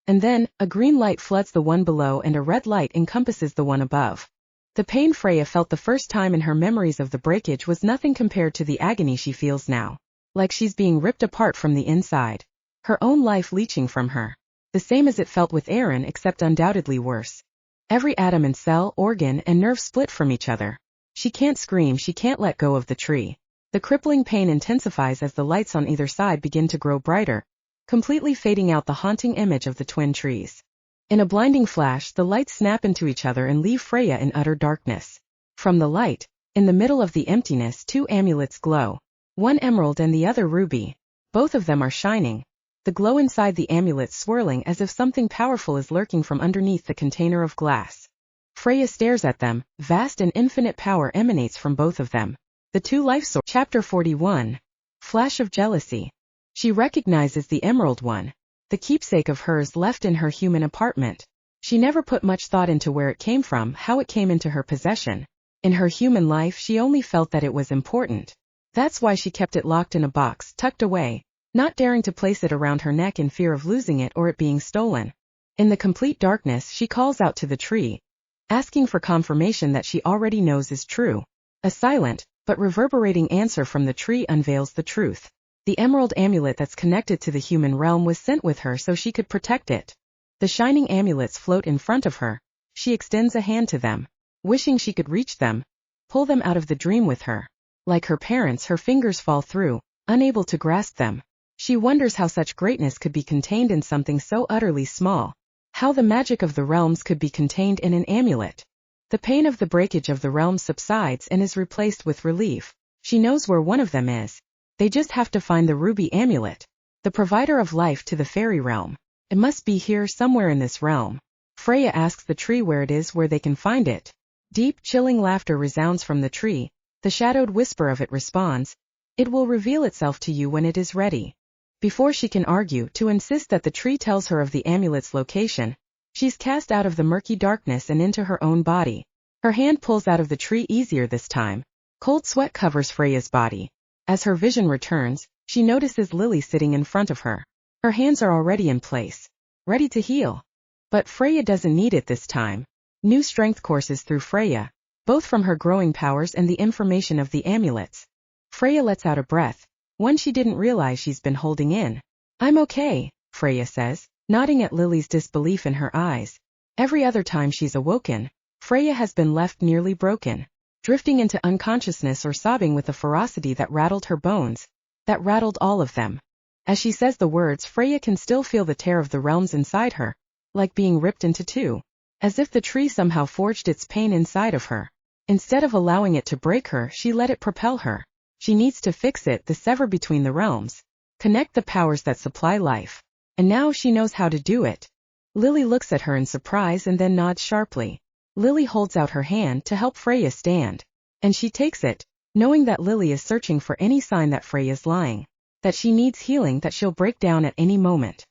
And then, a green light floods the one below and a red light encompasses the one above. The pain Freya felt the first time in her memories of the breakage was nothing compared to the agony she feels now. like she's being ripped apart from the inside. Her own life leeching from her. The same as it felt with Aaron, except undoubtedly worse. Every atom and cell, organ, and nerve split from each other. She can't scream, she can't let go of the tree. The crippling pain intensifies as the lights on either side begin to grow brighter, completely fading out the haunting image of the twin trees. In a blinding flash, the lights snap into each other and leave Freya in utter darkness. From the light, in the middle of the emptiness, two amulets glow. One emerald and the other ruby. Both of them are shining. The glow inside the amulet swirling as if something powerful is lurking from underneath the container of glass. Freya stares at them. Vast and infinite power emanates from both of them. The two life sources. Chapter 41. Flash of jealousy. She recognizes the emerald one. The keepsake of hers left in her human apartment. She never put much thought into where it came from, how it came into her possession. In her human life she only felt that it was important. That's why she kept it locked in a box, tucked away, not daring to place it around her neck in fear of losing it or it being stolen. In the complete darkness she calls out to the tree, asking for confirmation that she already knows is true. A silent, but reverberating answer from the tree unveils the truth. The emerald amulet that's connected to the human realm was sent with her so she could protect it. The shining amulets float in front of her. She extends a hand to them, wishing she could reach them, pull them out of the dream with her. Like her parents, her fingers fall through, unable to grasp them. She wonders how such greatness could be contained in something so utterly small. How the magic of the realms could be contained in an amulet. The pain of the breakage of the realms subsides and is replaced with relief. She knows where one of them is. They just have to find the ruby amulet, the provider of life to the fairy realm. It must be here somewhere in this realm. Freya asks the tree where it is, where they can find it. Deep, chilling laughter resounds from the tree. The shadowed whisper of it responds, "It will reveal itself to you when it is ready." Before she can argue to insist that the tree tells her of the amulet's location, she's cast out of the murky darkness and into her own body. Her hand pulls out of the tree easier this time. Cold sweat covers Freya's body. As her vision returns, she notices Lily sitting in front of her. Her hands are already in place, ready to heal. But Freya doesn't need it this time. New strength courses through Freya, both from her growing powers and the information of the amulets. Freya lets out a breath, one she didn't realize she's been holding in. "I'm okay," Freya says, nodding at Lily's disbelief in her eyes. Every other time she's awoken, Freya has been left nearly broken, drifting into unconsciousness or sobbing with a ferocity that rattled her bones, that rattled all of them. As she says the words, Freya can still feel the tear of the realms inside her, like being ripped into two, as if the tree somehow forged its pain inside of her. Instead of allowing it to break her, she let it propel her. She needs to fix it, the sever between the realms, connect the powers that supply life. And now she knows how to do it. Lily looks at her in surprise and then nods sharply. Lily holds out her hand to help Freya stand. And she takes it, knowing that Lily is searching for any sign that Freya's lying, that she needs healing, that she'll break down at any moment.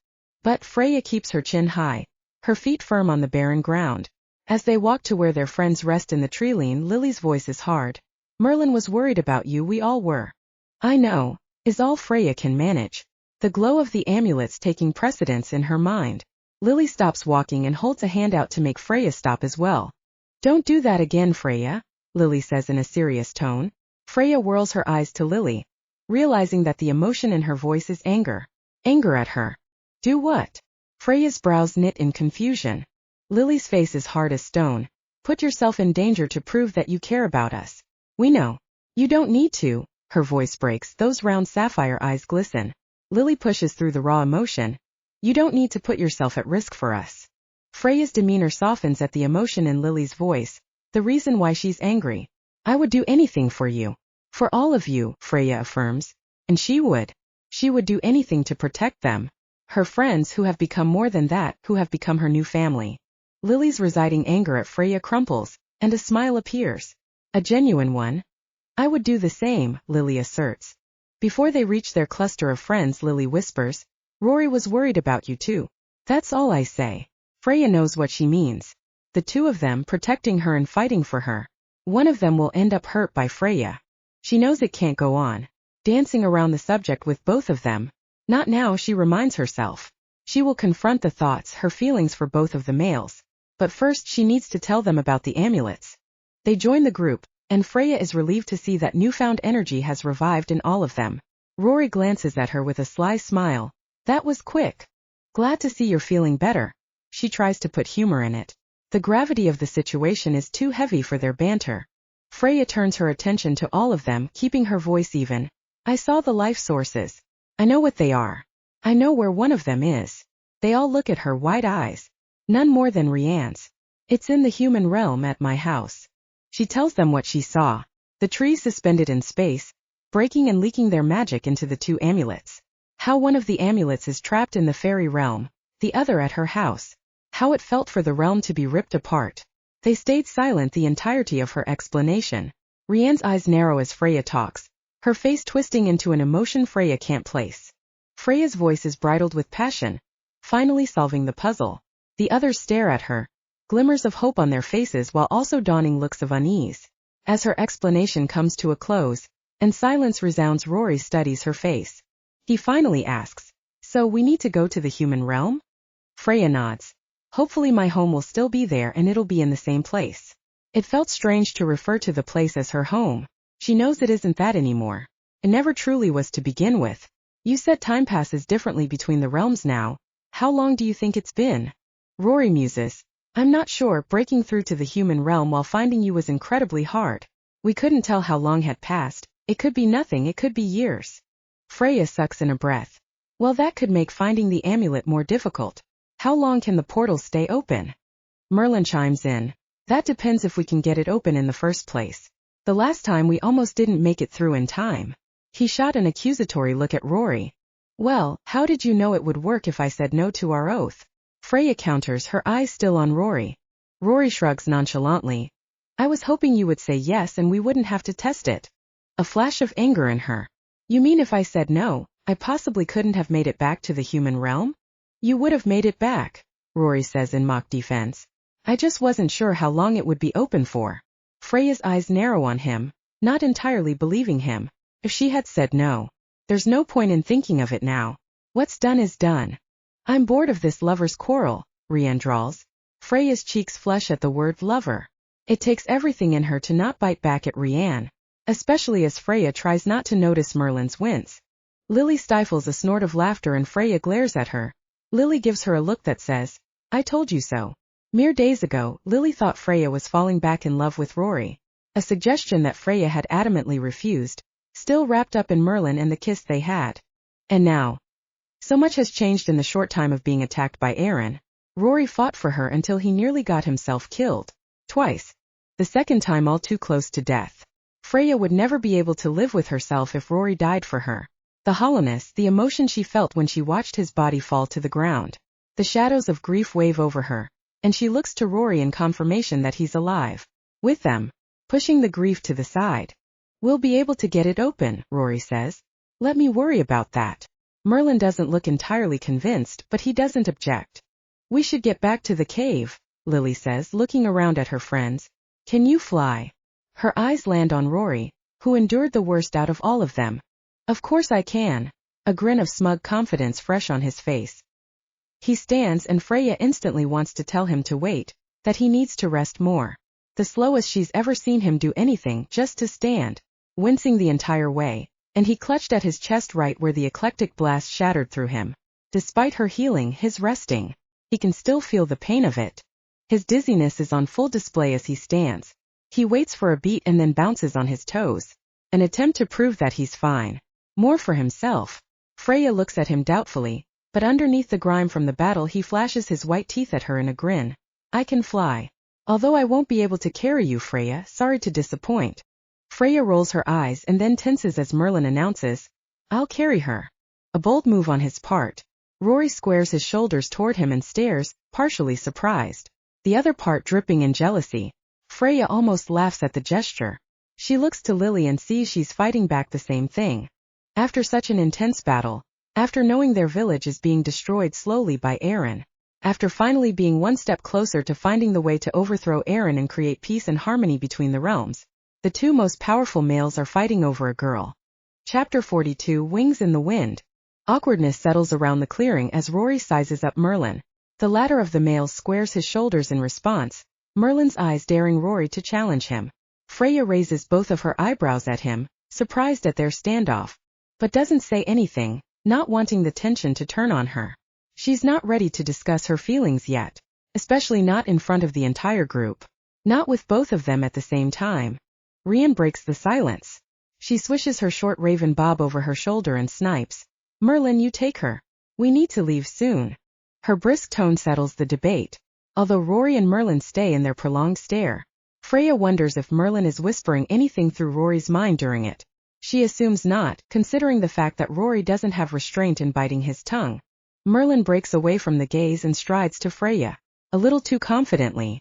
But Freya keeps her chin high, her feet firm on the barren ground. As they walk to where their friends rest in the treeline, Lily's voice is hard. "Merlin was worried about you, we all were." "I know," is all Freya can manage. The glow of the amulets taking precedence in her mind. Lily stops walking and holds a hand out to make Freya stop as well. "Don't do that again, Freya," Lily says in a serious tone. Freya whirls her eyes to Lily, realizing that the emotion in her voice is anger. Anger at her. Do what? Freya's brows knit in confusion. Lily's face is hard as stone. "Put yourself in danger to prove that you care about us. We know. You don't need to." Her voice breaks, those round sapphire eyes glisten. Lily pushes through the raw emotion. "You don't need to put yourself at risk for us." Freya's demeanor softens at the emotion in Lily's voice, the reason why she's angry. "I would do anything for you. For all of you," Freya affirms. And she would. She would do anything to protect them. Her friends, who have become more than that, who have become her new family. Lily's residing anger at Freya crumples, and a smile appears. A genuine one. "I would do the same," Lily asserts. Before they reach their cluster of friends, Lily whispers, "Rory was worried about you too." "That's all I say." Freya knows what she means. The two of them protecting her and fighting for her. One of them will end up hurt by Freya. She knows it can't go on dancing around the subject with both of them. Not now, she reminds herself. She will confront the thoughts, her feelings for both of the males. But first she needs to tell them about the amulets. They join the group, and Freya is relieved to see that newfound energy has revived in all of them. Rory glances at her with a sly smile. That was quick. Glad to see you're feeling better. She tries to put humor in it. The gravity of the situation is too heavy for their banter. Freya turns her attention to all of them, keeping her voice even. I saw the life sources. I know what they are. I know where one of them is. They all look at her wide eyes. None more than Rianne's. It's in the human realm at my house. She tells them what she saw. The trees suspended in space, breaking and leaking their magic into the two amulets. How one of the amulets is trapped in the fairy realm, the other at her house. How it felt for the realm to be ripped apart. They stayed silent the entirety of her explanation. Rianne's eyes narrow as Freya talks, her face twisting into an emotion Freya can't place. Freya's voice is bridled with passion, finally solving the puzzle. The others stare at her, glimmers of hope on their faces while also dawning looks of unease. As her explanation comes to a close, and silence resounds, Rory studies her face. He finally asks, so we need to go to the human realm? Freya nods. Hopefully my home will still be there and it'll be in the same place. It felt strange to refer to the place as her home. She knows it isn't that anymore. It never truly was to begin with. You said time passes differently between the realms now. How long do you think it's been? Rory muses. I'm not sure. Breaking through to the human realm while finding you was incredibly hard. We couldn't tell how long had passed. It could be nothing, it could be years. Freya sucks in a breath. Well, that could make finding the amulet more difficult. How long can the portal stay open? Merlin chimes in. That depends if we can get it open in the first place. The last time we almost didn't make it through in time. He shot an accusatory look at Rory. Well, how did you know it would work if I said no to our oath? Freya counters, her eyes still on Rory. Rory shrugs nonchalantly. I was hoping you would say yes and we wouldn't have to test it. A flash of anger in her. You mean if I said no, I possibly couldn't have made it back to the human realm? You would have made it back, Rory says in mock defense. I just wasn't sure how long it would be open for. Freya's eyes narrow on him, not entirely believing him. If she had said no, there's no point in thinking of it now. What's done is done. I'm bored of this lover's quarrel, Rianne drawls. Freya's cheeks flush at the word lover. It takes everything in her to not bite back at Rianne, especially as Freya tries not to notice Merlin's wince. Lily stifles a snort of laughter and Freya glares at her. Lily gives her a look that says, I told you so. Mere days ago, Lily thought Freya was falling back in love with Rory, a suggestion that Freya had adamantly refused, still wrapped up in Merlin and the kiss they had. And now, so much has changed in the short time of being attacked by Aaron. Rory fought for her until he nearly got himself killed. Twice. The second time all too close to death. Freya would never be able to live with herself if Rory died for her. The hollowness, the emotion she felt when she watched his body fall to the ground. The shadows of grief wave over her, and she looks to Rory in confirmation that he's alive. With them, pushing the grief to the side. We'll be able to get it open, Rory says. Let me worry about that. Merlin doesn't look entirely convinced, but he doesn't object. We should get back to the cave, Lily says, looking around at her friends. Can you fly? Her eyes land on Rory, who endured the worst out of all of them. Of course I can. A grin of smug confidence fresh on his face. He stands and Freya instantly wants to tell him to wait, that he needs to rest more. The slowest she's ever seen him do anything, just to stand, wincing the entire way, and he clutched at his chest right where the eclectic blast shattered through him. Despite her healing, his resting, he can still feel the pain of it. His dizziness is on full display as he stands. He waits for a beat and then bounces on his toes, an attempt to prove that he's fine. More for himself. Freya looks at him doubtfully, but underneath the grime from the battle he flashes his white teeth at her in a grin. I can fly. Although I won't be able to carry you, Freya, sorry to disappoint. Freya rolls her eyes and then tenses as Merlin announces, I'll carry her. A bold move on his part. Rory squares his shoulders toward him and stares, partially surprised. The other part dripping in jealousy. Freya almost laughs at the gesture. She looks to Lily and sees she's fighting back the same thing. After such an intense battle, after knowing their village is being destroyed slowly by Aaron, after finally being one step closer to finding the way to overthrow Aaron and create peace and harmony between the realms, the two most powerful males are fighting over a girl. Chapter 42, Wings in the Wind. Awkwardness settles around the clearing as Rory sizes up Merlin. The latter of the males squares his shoulders in response, Merlin's eyes daring Rory to challenge him. Freya raises both of her eyebrows at him, surprised at their standoff. but doesn't say anything, not wanting the tension to turn on her. She's not ready to discuss her feelings yet, especially not in front of the entire group. Not with both of them at the same time. Rian breaks the silence. She swishes her short raven bob over her shoulder and snipes. Merlin, you take her. We need to leave soon. Her brisk tone settles the debate, although Rory and Merlin stay in their prolonged stare. Freya wonders if Merlin is whispering anything through Rory's mind during it. She assumes not, considering the fact that Rory doesn't have restraint in biting his tongue. Merlin breaks away from the gaze and strides to Freya, a little too confidently.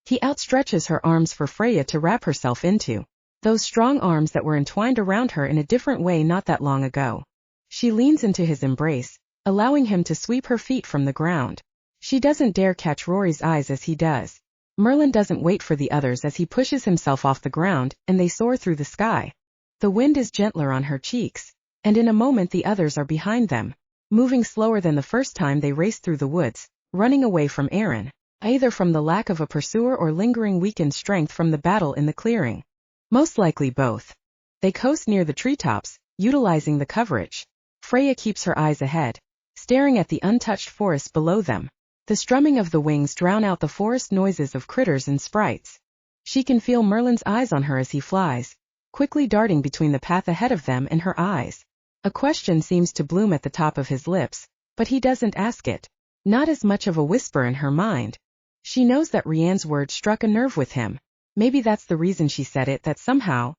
He outstretches her arms for Freya to wrap herself into, those strong arms that were entwined around her in a different way not that long ago. She leans into his embrace, allowing him to sweep her feet from the ground. She doesn't dare catch Rory's eyes as he does. Merlin doesn't wait for the others as he pushes himself off the ground, and they soar through the sky. The wind is gentler on her cheeks, and in a moment the others are behind them, moving slower than the first time they raced through the woods, running away from Aaron, either from the lack of a pursuer or lingering weakened strength from the battle in the clearing. Most likely both. They coast near the treetops, utilizing the coverage. Freya keeps her eyes ahead, staring at the untouched forest below them. The strumming of the wings drown out the forest noises of critters and sprites. She can feel Merlin's eyes on her as he flies, quickly darting between the path ahead of them and her eyes. A question seems to bloom at the top of his lips, but he doesn't ask it. Not as much of a whisper in her mind. She knows that Rian's word struck a nerve with him. Maybe that's the reason she said it, that somehow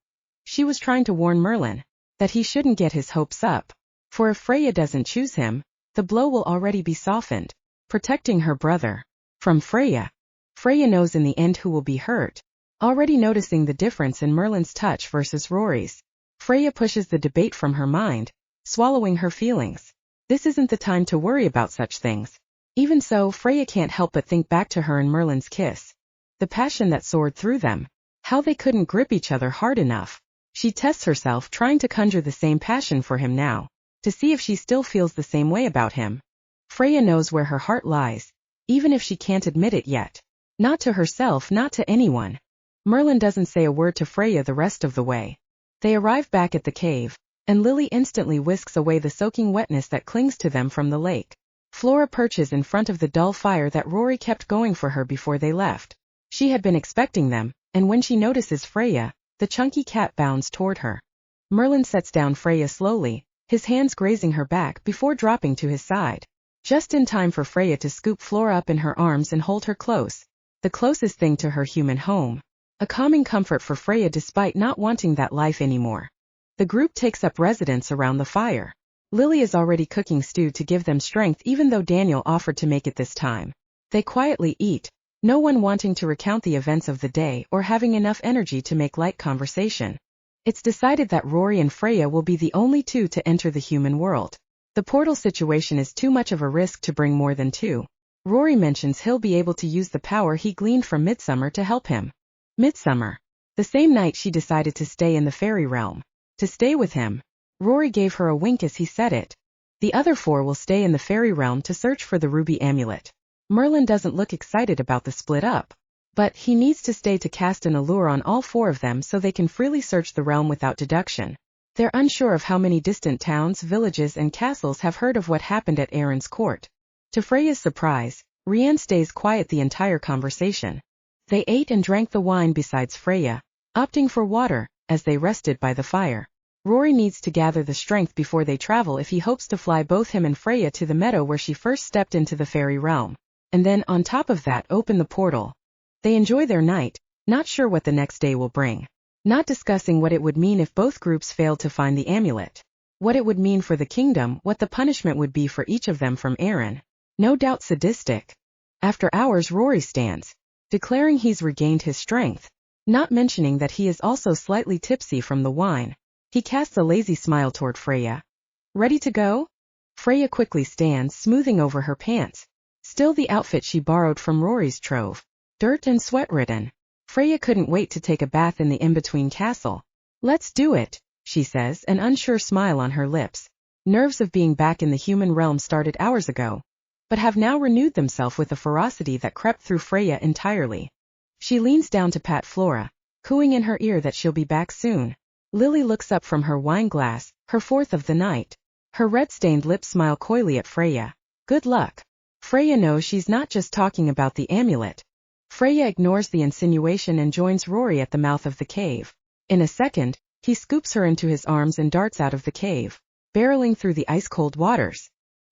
she was trying to warn Merlin that he shouldn't get his hopes up. For if Freya doesn't choose him, the blow will already be softened. Protecting her brother from Freya. Freya knows in the end who will be hurt. Already noticing the difference in Merlin's touch versus Rory's, Freya pushes the debate from her mind, swallowing her feelings. This isn't the time to worry about such things. Even so, Freya can't help but think back to her and Merlin's kiss. The passion that soared through them. How they couldn't grip each other hard enough. She tests herself trying to conjure the same passion for him now, to see if she still feels the same way about him. Freya knows where her heart lies, even if she can't admit it yet. Not to herself, not to anyone. Merlin doesn't say a word to Freya the rest of the way. They arrive back at the cave, and Lily instantly whisks away the soaking wetness that clings to them from the lake. Flora perches in front of the dull fire that Rory kept going for her before they left. She had been expecting them, and when she notices Freya, the chunky cat bounds toward her. Merlin sets down Freya slowly, his hands grazing her back before dropping to his side. Just in time for Freya to scoop Flora up in her arms and hold her close, the closest thing to her human home. A calming comfort for Freya despite not wanting that life anymore. The group takes up residence around the fire. Lily is already cooking stew to give them strength even though Daniel offered to make it this time. They quietly eat, no one wanting to recount the events of the day or having enough energy to make light conversation. It's decided that Rory and Freya will be the only two to enter the human world. The portal situation is too much of a risk to bring more than two. Rory mentions he'll be able to use the power he gleaned from Midsummer to help him. Midsummer. The same night she decided to stay in the fairy realm. To stay with him. Rory gave her a wink as he said it. The other four will stay in the fairy realm to search for the ruby amulet. Merlin doesn't look excited about the split up. But he needs to stay to cast an allure on all four of them so they can freely search the realm without deduction. They're unsure of how many distant towns, villages, and castles have heard of what happened at Aaron's court. To Freya's surprise, Rian stays quiet the entire conversation. They ate and drank the wine besides Freya, opting for water, as they rested by the fire. Rory needs to gather the strength before they travel if he hopes to fly both him and Freya to the meadow where she first stepped into the fairy realm. And then, on top of that, open the portal. They enjoy their night, not sure what the next day will bring. Not discussing what it would mean if both groups failed to find the amulet. What it would mean for the kingdom, what the punishment would be for each of them from Aaron. No doubt sadistic. After hours Rory stands, declaring he's regained his strength, not mentioning that he is also slightly tipsy from the wine. He casts a lazy smile toward Freya. Ready to go? Freya quickly stands, smoothing over her pants. Still the outfit she borrowed from Rory's trove. Dirt and sweat-ridden. Freya couldn't wait to take a bath in the in-between castle. Let's do it, she says, an unsure smile on her lips. Nerves of being back in the human realm started hours ago, but have now renewed themselves with a ferocity that crept through Freya entirely. She leans down to pat Flora, cooing in her ear that she'll be back soon. Lily looks up from her wine glass, her fourth of the night. Her red-stained lips smile coyly at Freya. Good luck. Freya knows she's not just talking about the amulet. Freya ignores the insinuation and joins Rory at the mouth of the cave. In a second, he scoops her into his arms and darts out of the cave, barreling through the ice-cold waters.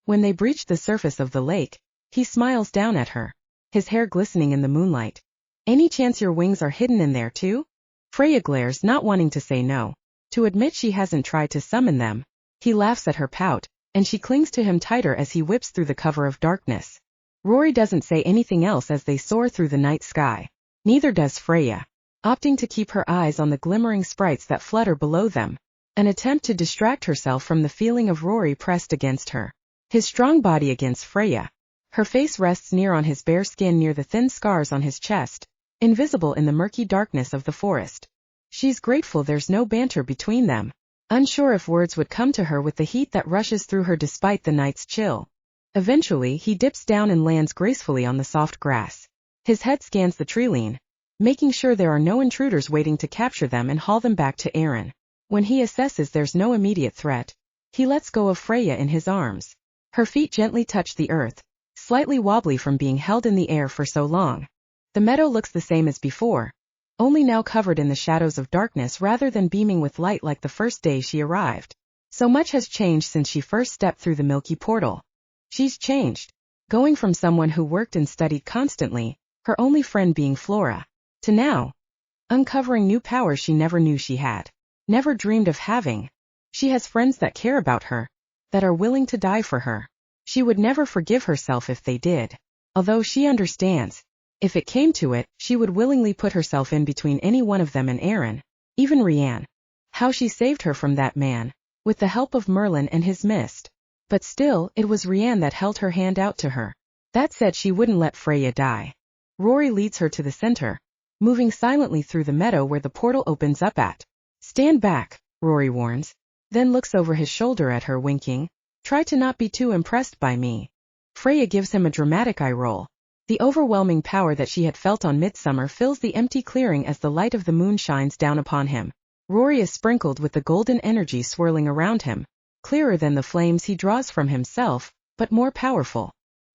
When they breach the surface of the lake, he smiles down at her, his hair glistening in the moonlight. Any chance your wings are hidden in there too? Freya glares, not wanting to say no, to admit she hasn't tried to summon them. He laughs at her pout, and she clings to him tighter as he whips through the cover of darkness. Rory doesn't say anything else as they soar through the night sky. Neither does Freya, opting to keep her eyes on the glimmering sprites that flutter below them, an attempt to distract herself from the feeling of Rory pressed against her, his strong body against Freya. Her face rests near on his bare skin near the thin scars on his chest, invisible in the murky darkness of the forest. She's grateful there's no banter between them, unsure if words would come to her with the heat that rushes through her despite the night's chill. Eventually he dips down and lands gracefully on the soft grass. His head scans the treeline, making sure there are no intruders waiting to capture them and haul them back to Erin. When he assesses there's no immediate threat, he lets go of Freya in his arms. Her feet gently touch the earth, slightly wobbly from being held in the air for so long. The meadow looks the same as before, only now covered in the shadows of darkness rather than beaming with light like the first day she arrived. So much has changed since she first stepped through the milky portal. She's changed, going from someone who worked and studied constantly, her only friend being Flora, to now, uncovering new powers she never knew she had, never dreamed of having. She has friends that care about her, that are willing to die for her. She would never forgive herself if they did. Although she understands, if it came to it, she would willingly put herself in between any one of them and Erin, even Rianne. How she saved her from that man, with the help of Merlin and his mist. But still, it was Rianne that held her hand out to her. That said, she wouldn't let Freya die. Rory leads her to the center, moving silently through the meadow where the portal opens up at. Stand back, Rory warns, then looks over his shoulder at her, winking. Try to not be too impressed by me. Freya gives him a dramatic eye roll. The overwhelming power that she had felt on Midsummer fills the empty clearing as the light of the moon shines down upon him. Rory is sprinkled with the golden energy swirling around him, clearer than the flames he draws from himself, but more powerful.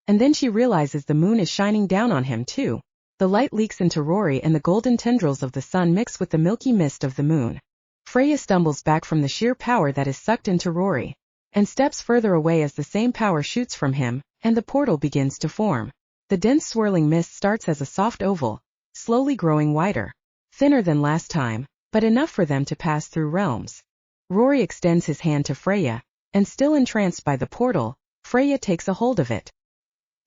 And then she realizes the moon is shining down on him too. The light leaks into Rory and the golden tendrils of the sun mix with the milky mist of the moon. Freya stumbles back from the sheer power that is sucked into Rory, and steps further away as the same power shoots from him, and the portal begins to form. The dense swirling mist starts as a soft oval, slowly growing wider, thinner than last time, but enough for them to pass through realms. Rory extends his hand to Freya, and still entranced by the portal, Freya takes a hold of it.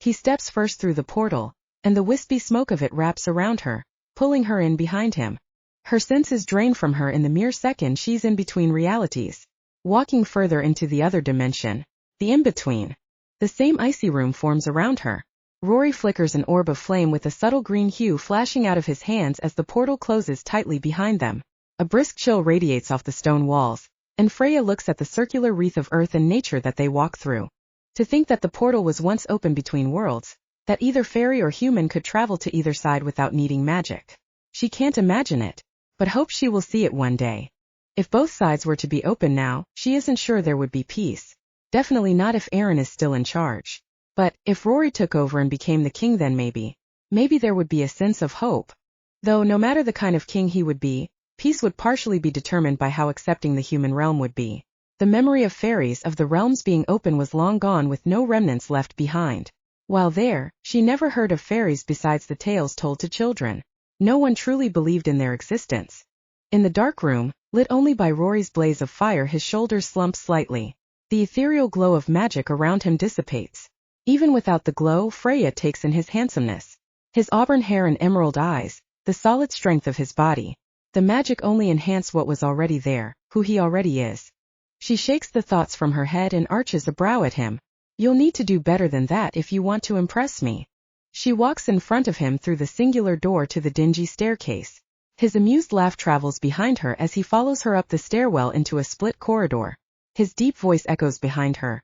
He steps first through the portal, and the wispy smoke of it wraps around her, pulling her in behind him. Her senses drain from her in the mere second she's in between realities. Walking further into the other dimension, the in-between, the same icy room forms around her. Rory flickers an orb of flame with a subtle green hue flashing out of his hands as the portal closes tightly behind them. A brisk chill radiates off the stone walls, and Freya looks at the circular wreath of earth and nature that they walk through. To think that the portal was once open between worlds, that either fairy or human could travel to either side without needing magic. She can't imagine it, but hopes she will see it one day. If both sides were to be open now, she isn't sure there would be peace. Definitely not if Erin is still in charge. But, if Rory took over and became the king, then maybe there would be a sense of hope. Though no matter the kind of king he would be, peace would partially be determined by how accepting the human realm would be. The memory of fairies of the realms being open was long gone with no remnants left behind. While there, she never heard of fairies besides the tales told to children. No one truly believed in their existence. In the dark room, lit only by Rory's blaze of fire, his shoulders slump slightly. The ethereal glow of magic around him dissipates. Even without the glow, Freya takes in his handsomeness. His auburn hair and emerald eyes, the solid strength of his body. The magic only enhanced what was already there, who he already is. She shakes the thoughts from her head and arches a brow at him. You'll need to do better than that if you want to impress me. She walks in front of him through the singular door to the dingy staircase. His amused laugh travels behind her as he follows her up the stairwell into a split corridor. His deep voice echoes behind her.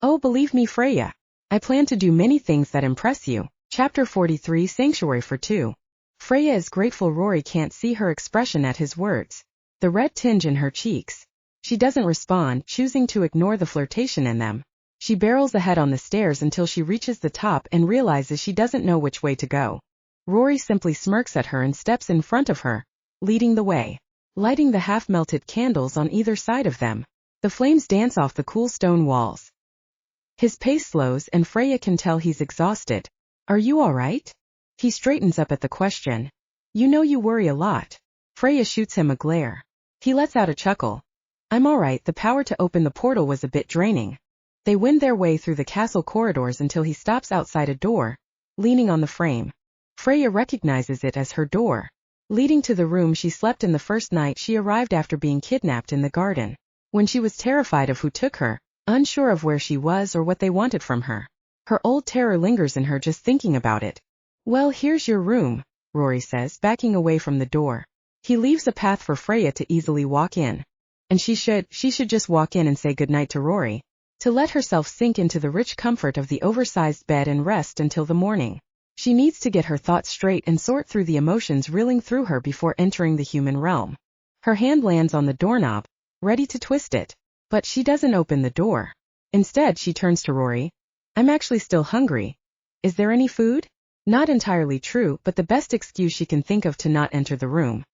Oh, believe me, Freya. I plan to do many things that impress you. Chapter 43, Sanctuary for Two. Freya is grateful Rory can't see her expression at his words. the red tinge in her cheeks. She doesn't respond, choosing to ignore the flirtation in them. She barrels ahead on the stairs until she reaches the top and realizes she doesn't know which way to go. Rory simply smirks at her and steps in front of her, leading the way, lighting the half-melted candles on either side of them. The flames dance off the cool stone walls. His pace slows and Freya can tell he's exhausted. Are you all right? He straightens up at the question. You know you worry a lot. Freya shoots him a glare. He lets out a chuckle. I'm all right. The power to open the portal was a bit draining. They wend their way through the castle corridors until he stops outside a door, leaning on the frame. Freya recognizes it as her door, leading to the room she slept in the first night she arrived after being kidnapped in the garden, when she was terrified of who took her, unsure of where she was or what they wanted from her. Her old terror lingers in her just thinking about it. Well, here's your room, Rory says, backing away from the door. He leaves a path for Freya to easily walk in. And she should just walk in and say goodnight to Rory, to let herself sink into the rich comfort of the oversized bed and rest until the morning. She needs to get her thoughts straight and sort through the emotions reeling through her before entering the human realm. Her hand lands on the doorknob, ready to twist it, but she doesn't open the door. Instead, she turns to Rory. I'm actually still hungry. Is there any food? Not entirely true, but the best excuse she can think of to not enter the room.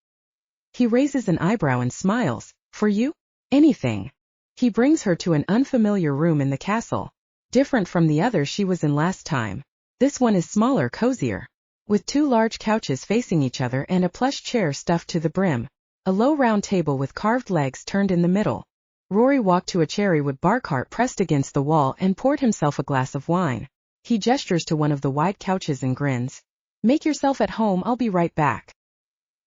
He raises an eyebrow and smiles. For you? Anything. He brings her to an unfamiliar room in the castle, different from the others she was in last time. This one is smaller, cozier, with 2 large couches facing each other and a plush chair stuffed to the brim, a low round table with carved legs turned in the middle. Rory walked to a cherrywood bar cart pressed against the wall and poured himself a glass of wine. He gestures to one of the wide couches and grins. Make yourself at home, I'll be right back.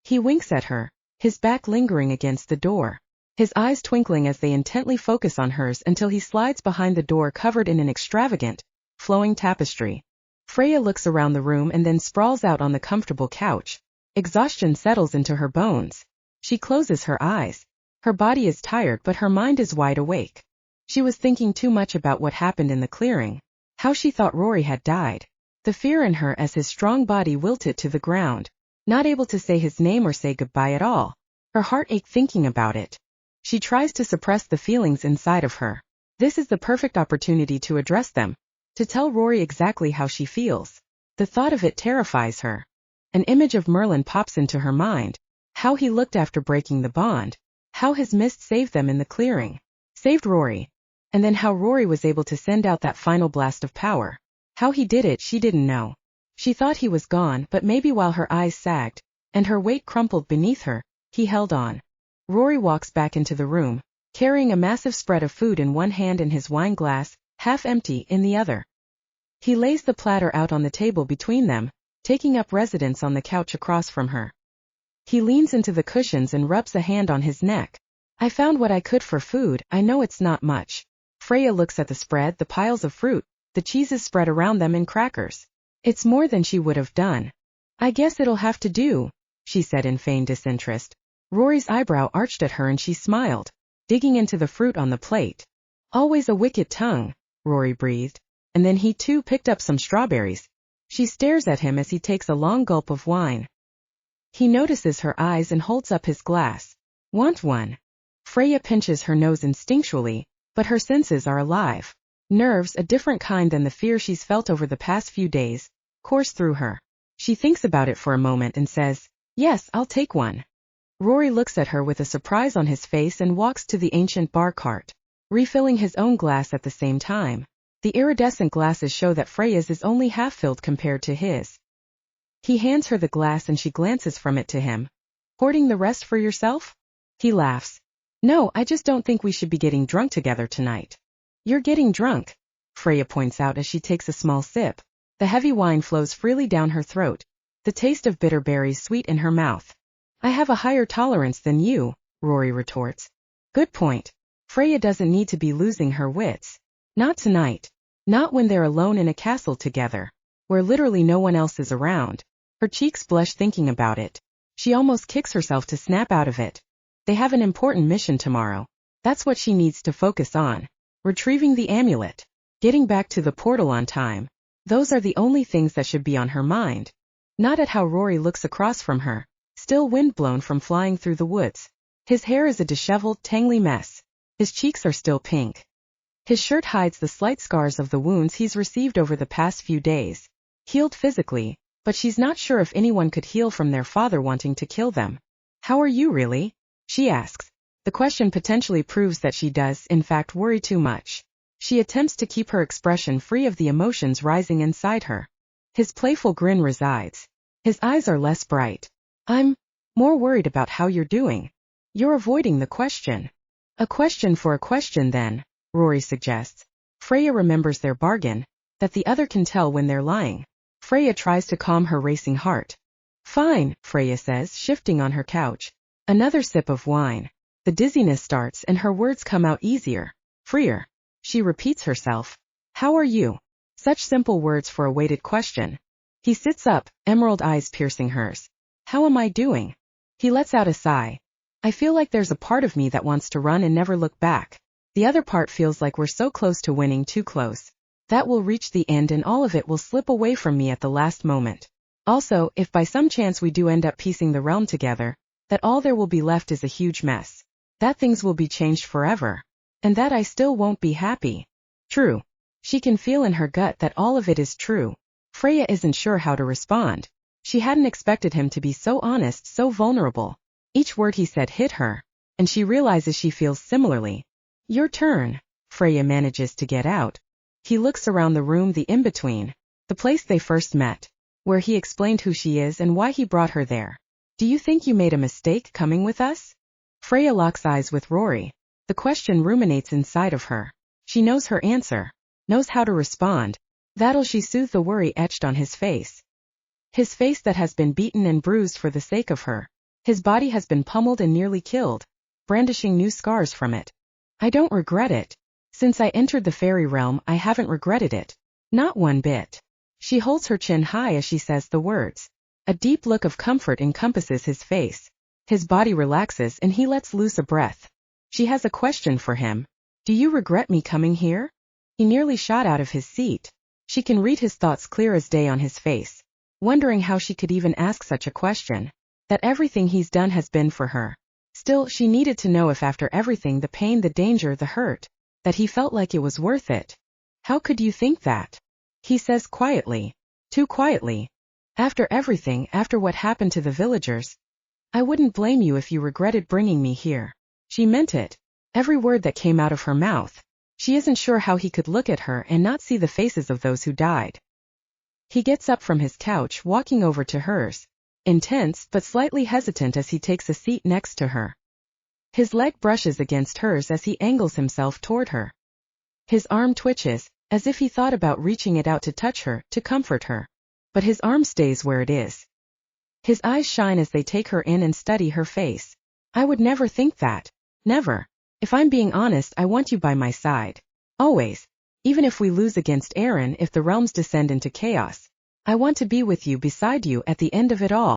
He winks at her, his back lingering against the door, his eyes twinkling as they intently focus on hers until he slides behind the door covered in an extravagant, flowing tapestry. Freya looks around the room and then sprawls out on the comfortable couch. Exhaustion settles into her bones. She closes her eyes. Her body is tired but her mind is wide awake. She was thinking too much about what happened in the clearing, how she thought Rory had died. The fear in her as his strong body wilted to the ground, not able to say his name or say goodbye at all. Her heart ached thinking about it. She tries to suppress the feelings inside of her. This is the perfect opportunity to address them, to tell Rory exactly how she feels. The thought of it terrifies her. An image of Merlin pops into her mind, how he looked after breaking the bond, how his mist saved them in the clearing, saved Rory, and then how Rory was able to send out that final blast of power. How he did it she didn't know. She thought he was gone, but maybe while her eyes sagged, and her weight crumpled beneath her, he held on. Rory walks back into the room, carrying a massive spread of food in one hand and his wine glass, half empty, in the other. He lays the platter out on the table between them, taking up residence on the couch across from her. He leans into the cushions and rubs a hand on his neck. I found what I could for food, I know it's not much. Freya looks at the spread, the piles of fruit, the cheeses spread around them and crackers. It's more than she would have done. I guess it'll have to do, she said in feigned disinterest. Rory's eyebrow arched at her and she smiled, digging into the fruit on the plate. Always a wicked tongue, Rory breathed, and then he too picked up some strawberries. She stares at him as he takes a long gulp of wine. He notices her eyes and holds up his glass. Want one? Freya pinches her nose instinctually, but her senses are alive. Nerves, a different kind than the fear she's felt over the past few days, course through her. She thinks about it for a moment and says, yes, I'll take one. Rory looks at her with a surprise on his face and walks to the ancient bar cart, refilling his own glass at the same time. The iridescent glasses show that Freya's is only half filled compared to his. He hands her the glass and she glances from it to him. Hoarding the rest for yourself? He laughs. No, I just don't think we should be getting drunk together tonight. You're getting drunk, Freya points out as she takes a small sip. The heavy wine flows freely down her throat, the taste of bitter berries sweet in her mouth. I have a higher tolerance than you, Rory retorts. Good point. Freya doesn't need to be losing her wits. Not tonight. Not when they're alone in a castle together, where literally no one else is around. Her cheeks blush thinking about it. She almost kicks herself to snap out of it. They have an important mission tomorrow. That's what she needs to focus on. Retrieving the amulet. Getting back to the portal on time. Those are the only things that should be on her mind. Not at how Rory looks across from her, still windblown from flying through the woods. His hair is a disheveled, tangly mess. His cheeks are still pink. His shirt hides the slight scars of the wounds he's received over the past few days. Healed physically, but she's not sure if anyone could heal from their father wanting to kill them. How are you really? She asks. The question potentially proves that she does, in fact, worry too much. She attempts to keep her expression free of the emotions rising inside her. His playful grin resides. His eyes are less bright. I'm more worried about how you're doing. You're avoiding the question. A question for a question then, Rory suggests. Freya remembers their bargain, that the other can tell when they're lying. Freya tries to calm her racing heart. Fine, Freya says, shifting on her couch. Another sip of wine. The dizziness starts and her words come out easier, freer. She repeats herself. How are you? Such simple words for a weighted question. He sits up, emerald eyes piercing hers. How am I doing? He lets out a sigh. I feel like there's a part of me that wants to run and never look back. The other part feels like we're so close to winning, too close. That we'll reach the end and all of it will slip away from me at the last moment. Also, if by some chance we do end up piecing the realm together, that all there will be left is a huge mess. That things will be changed forever. And that I still won't be happy. True. She can feel in her gut that all of it is true. Freya isn't sure how to respond. She hadn't expected him to be so honest, so vulnerable. Each word he said hit her, and she realizes she feels similarly. Your turn, Freya manages to get out. He looks around the room, the in-between, the place they first met, where he explained who she is and why he brought her there. Do you think you made a mistake coming with us? Freya locks eyes with Rory. The question ruminates inside of her. She knows her answer, knows how to respond. That'll she soothe the worry etched on his face. His face that has been beaten and bruised for the sake of her. His body has been pummeled and nearly killed, brandishing new scars from it. I don't regret it. Since I entered the fairy realm, I haven't regretted it. Not one bit. She holds her chin high as she says the words. A deep look of comfort encompasses his face. His body relaxes and he lets loose a breath. She has a question for him. Do you regret me coming here? He nearly shot out of his seat. She can read his thoughts clear as day on his face, wondering how she could even ask such a question. That everything he's done has been for her. Still, she needed to know if after everything, the pain, the danger, the hurt, that he felt like it was worth it. How could you think that? He says quietly. Too quietly. After everything, after what happened to the villagers, I wouldn't blame you if you regretted bringing me here. She meant it. Every word that came out of her mouth. She isn't sure how he could look at her and not see the faces of those who died. He gets up from his couch, walking over to hers. Intense but slightly hesitant as he takes a seat next to her. His leg brushes against hers as he angles himself toward her. His arm twitches, as if he thought about reaching it out to touch her, to comfort her. But his arm stays where it is. His eyes shine as they take her in and study her face. I would never think that. Never. If I'm being honest, I want you by my side. Always. Even if we lose against Aaron, if the realms descend into chaos. I want to be with you, beside you, at the end of it all.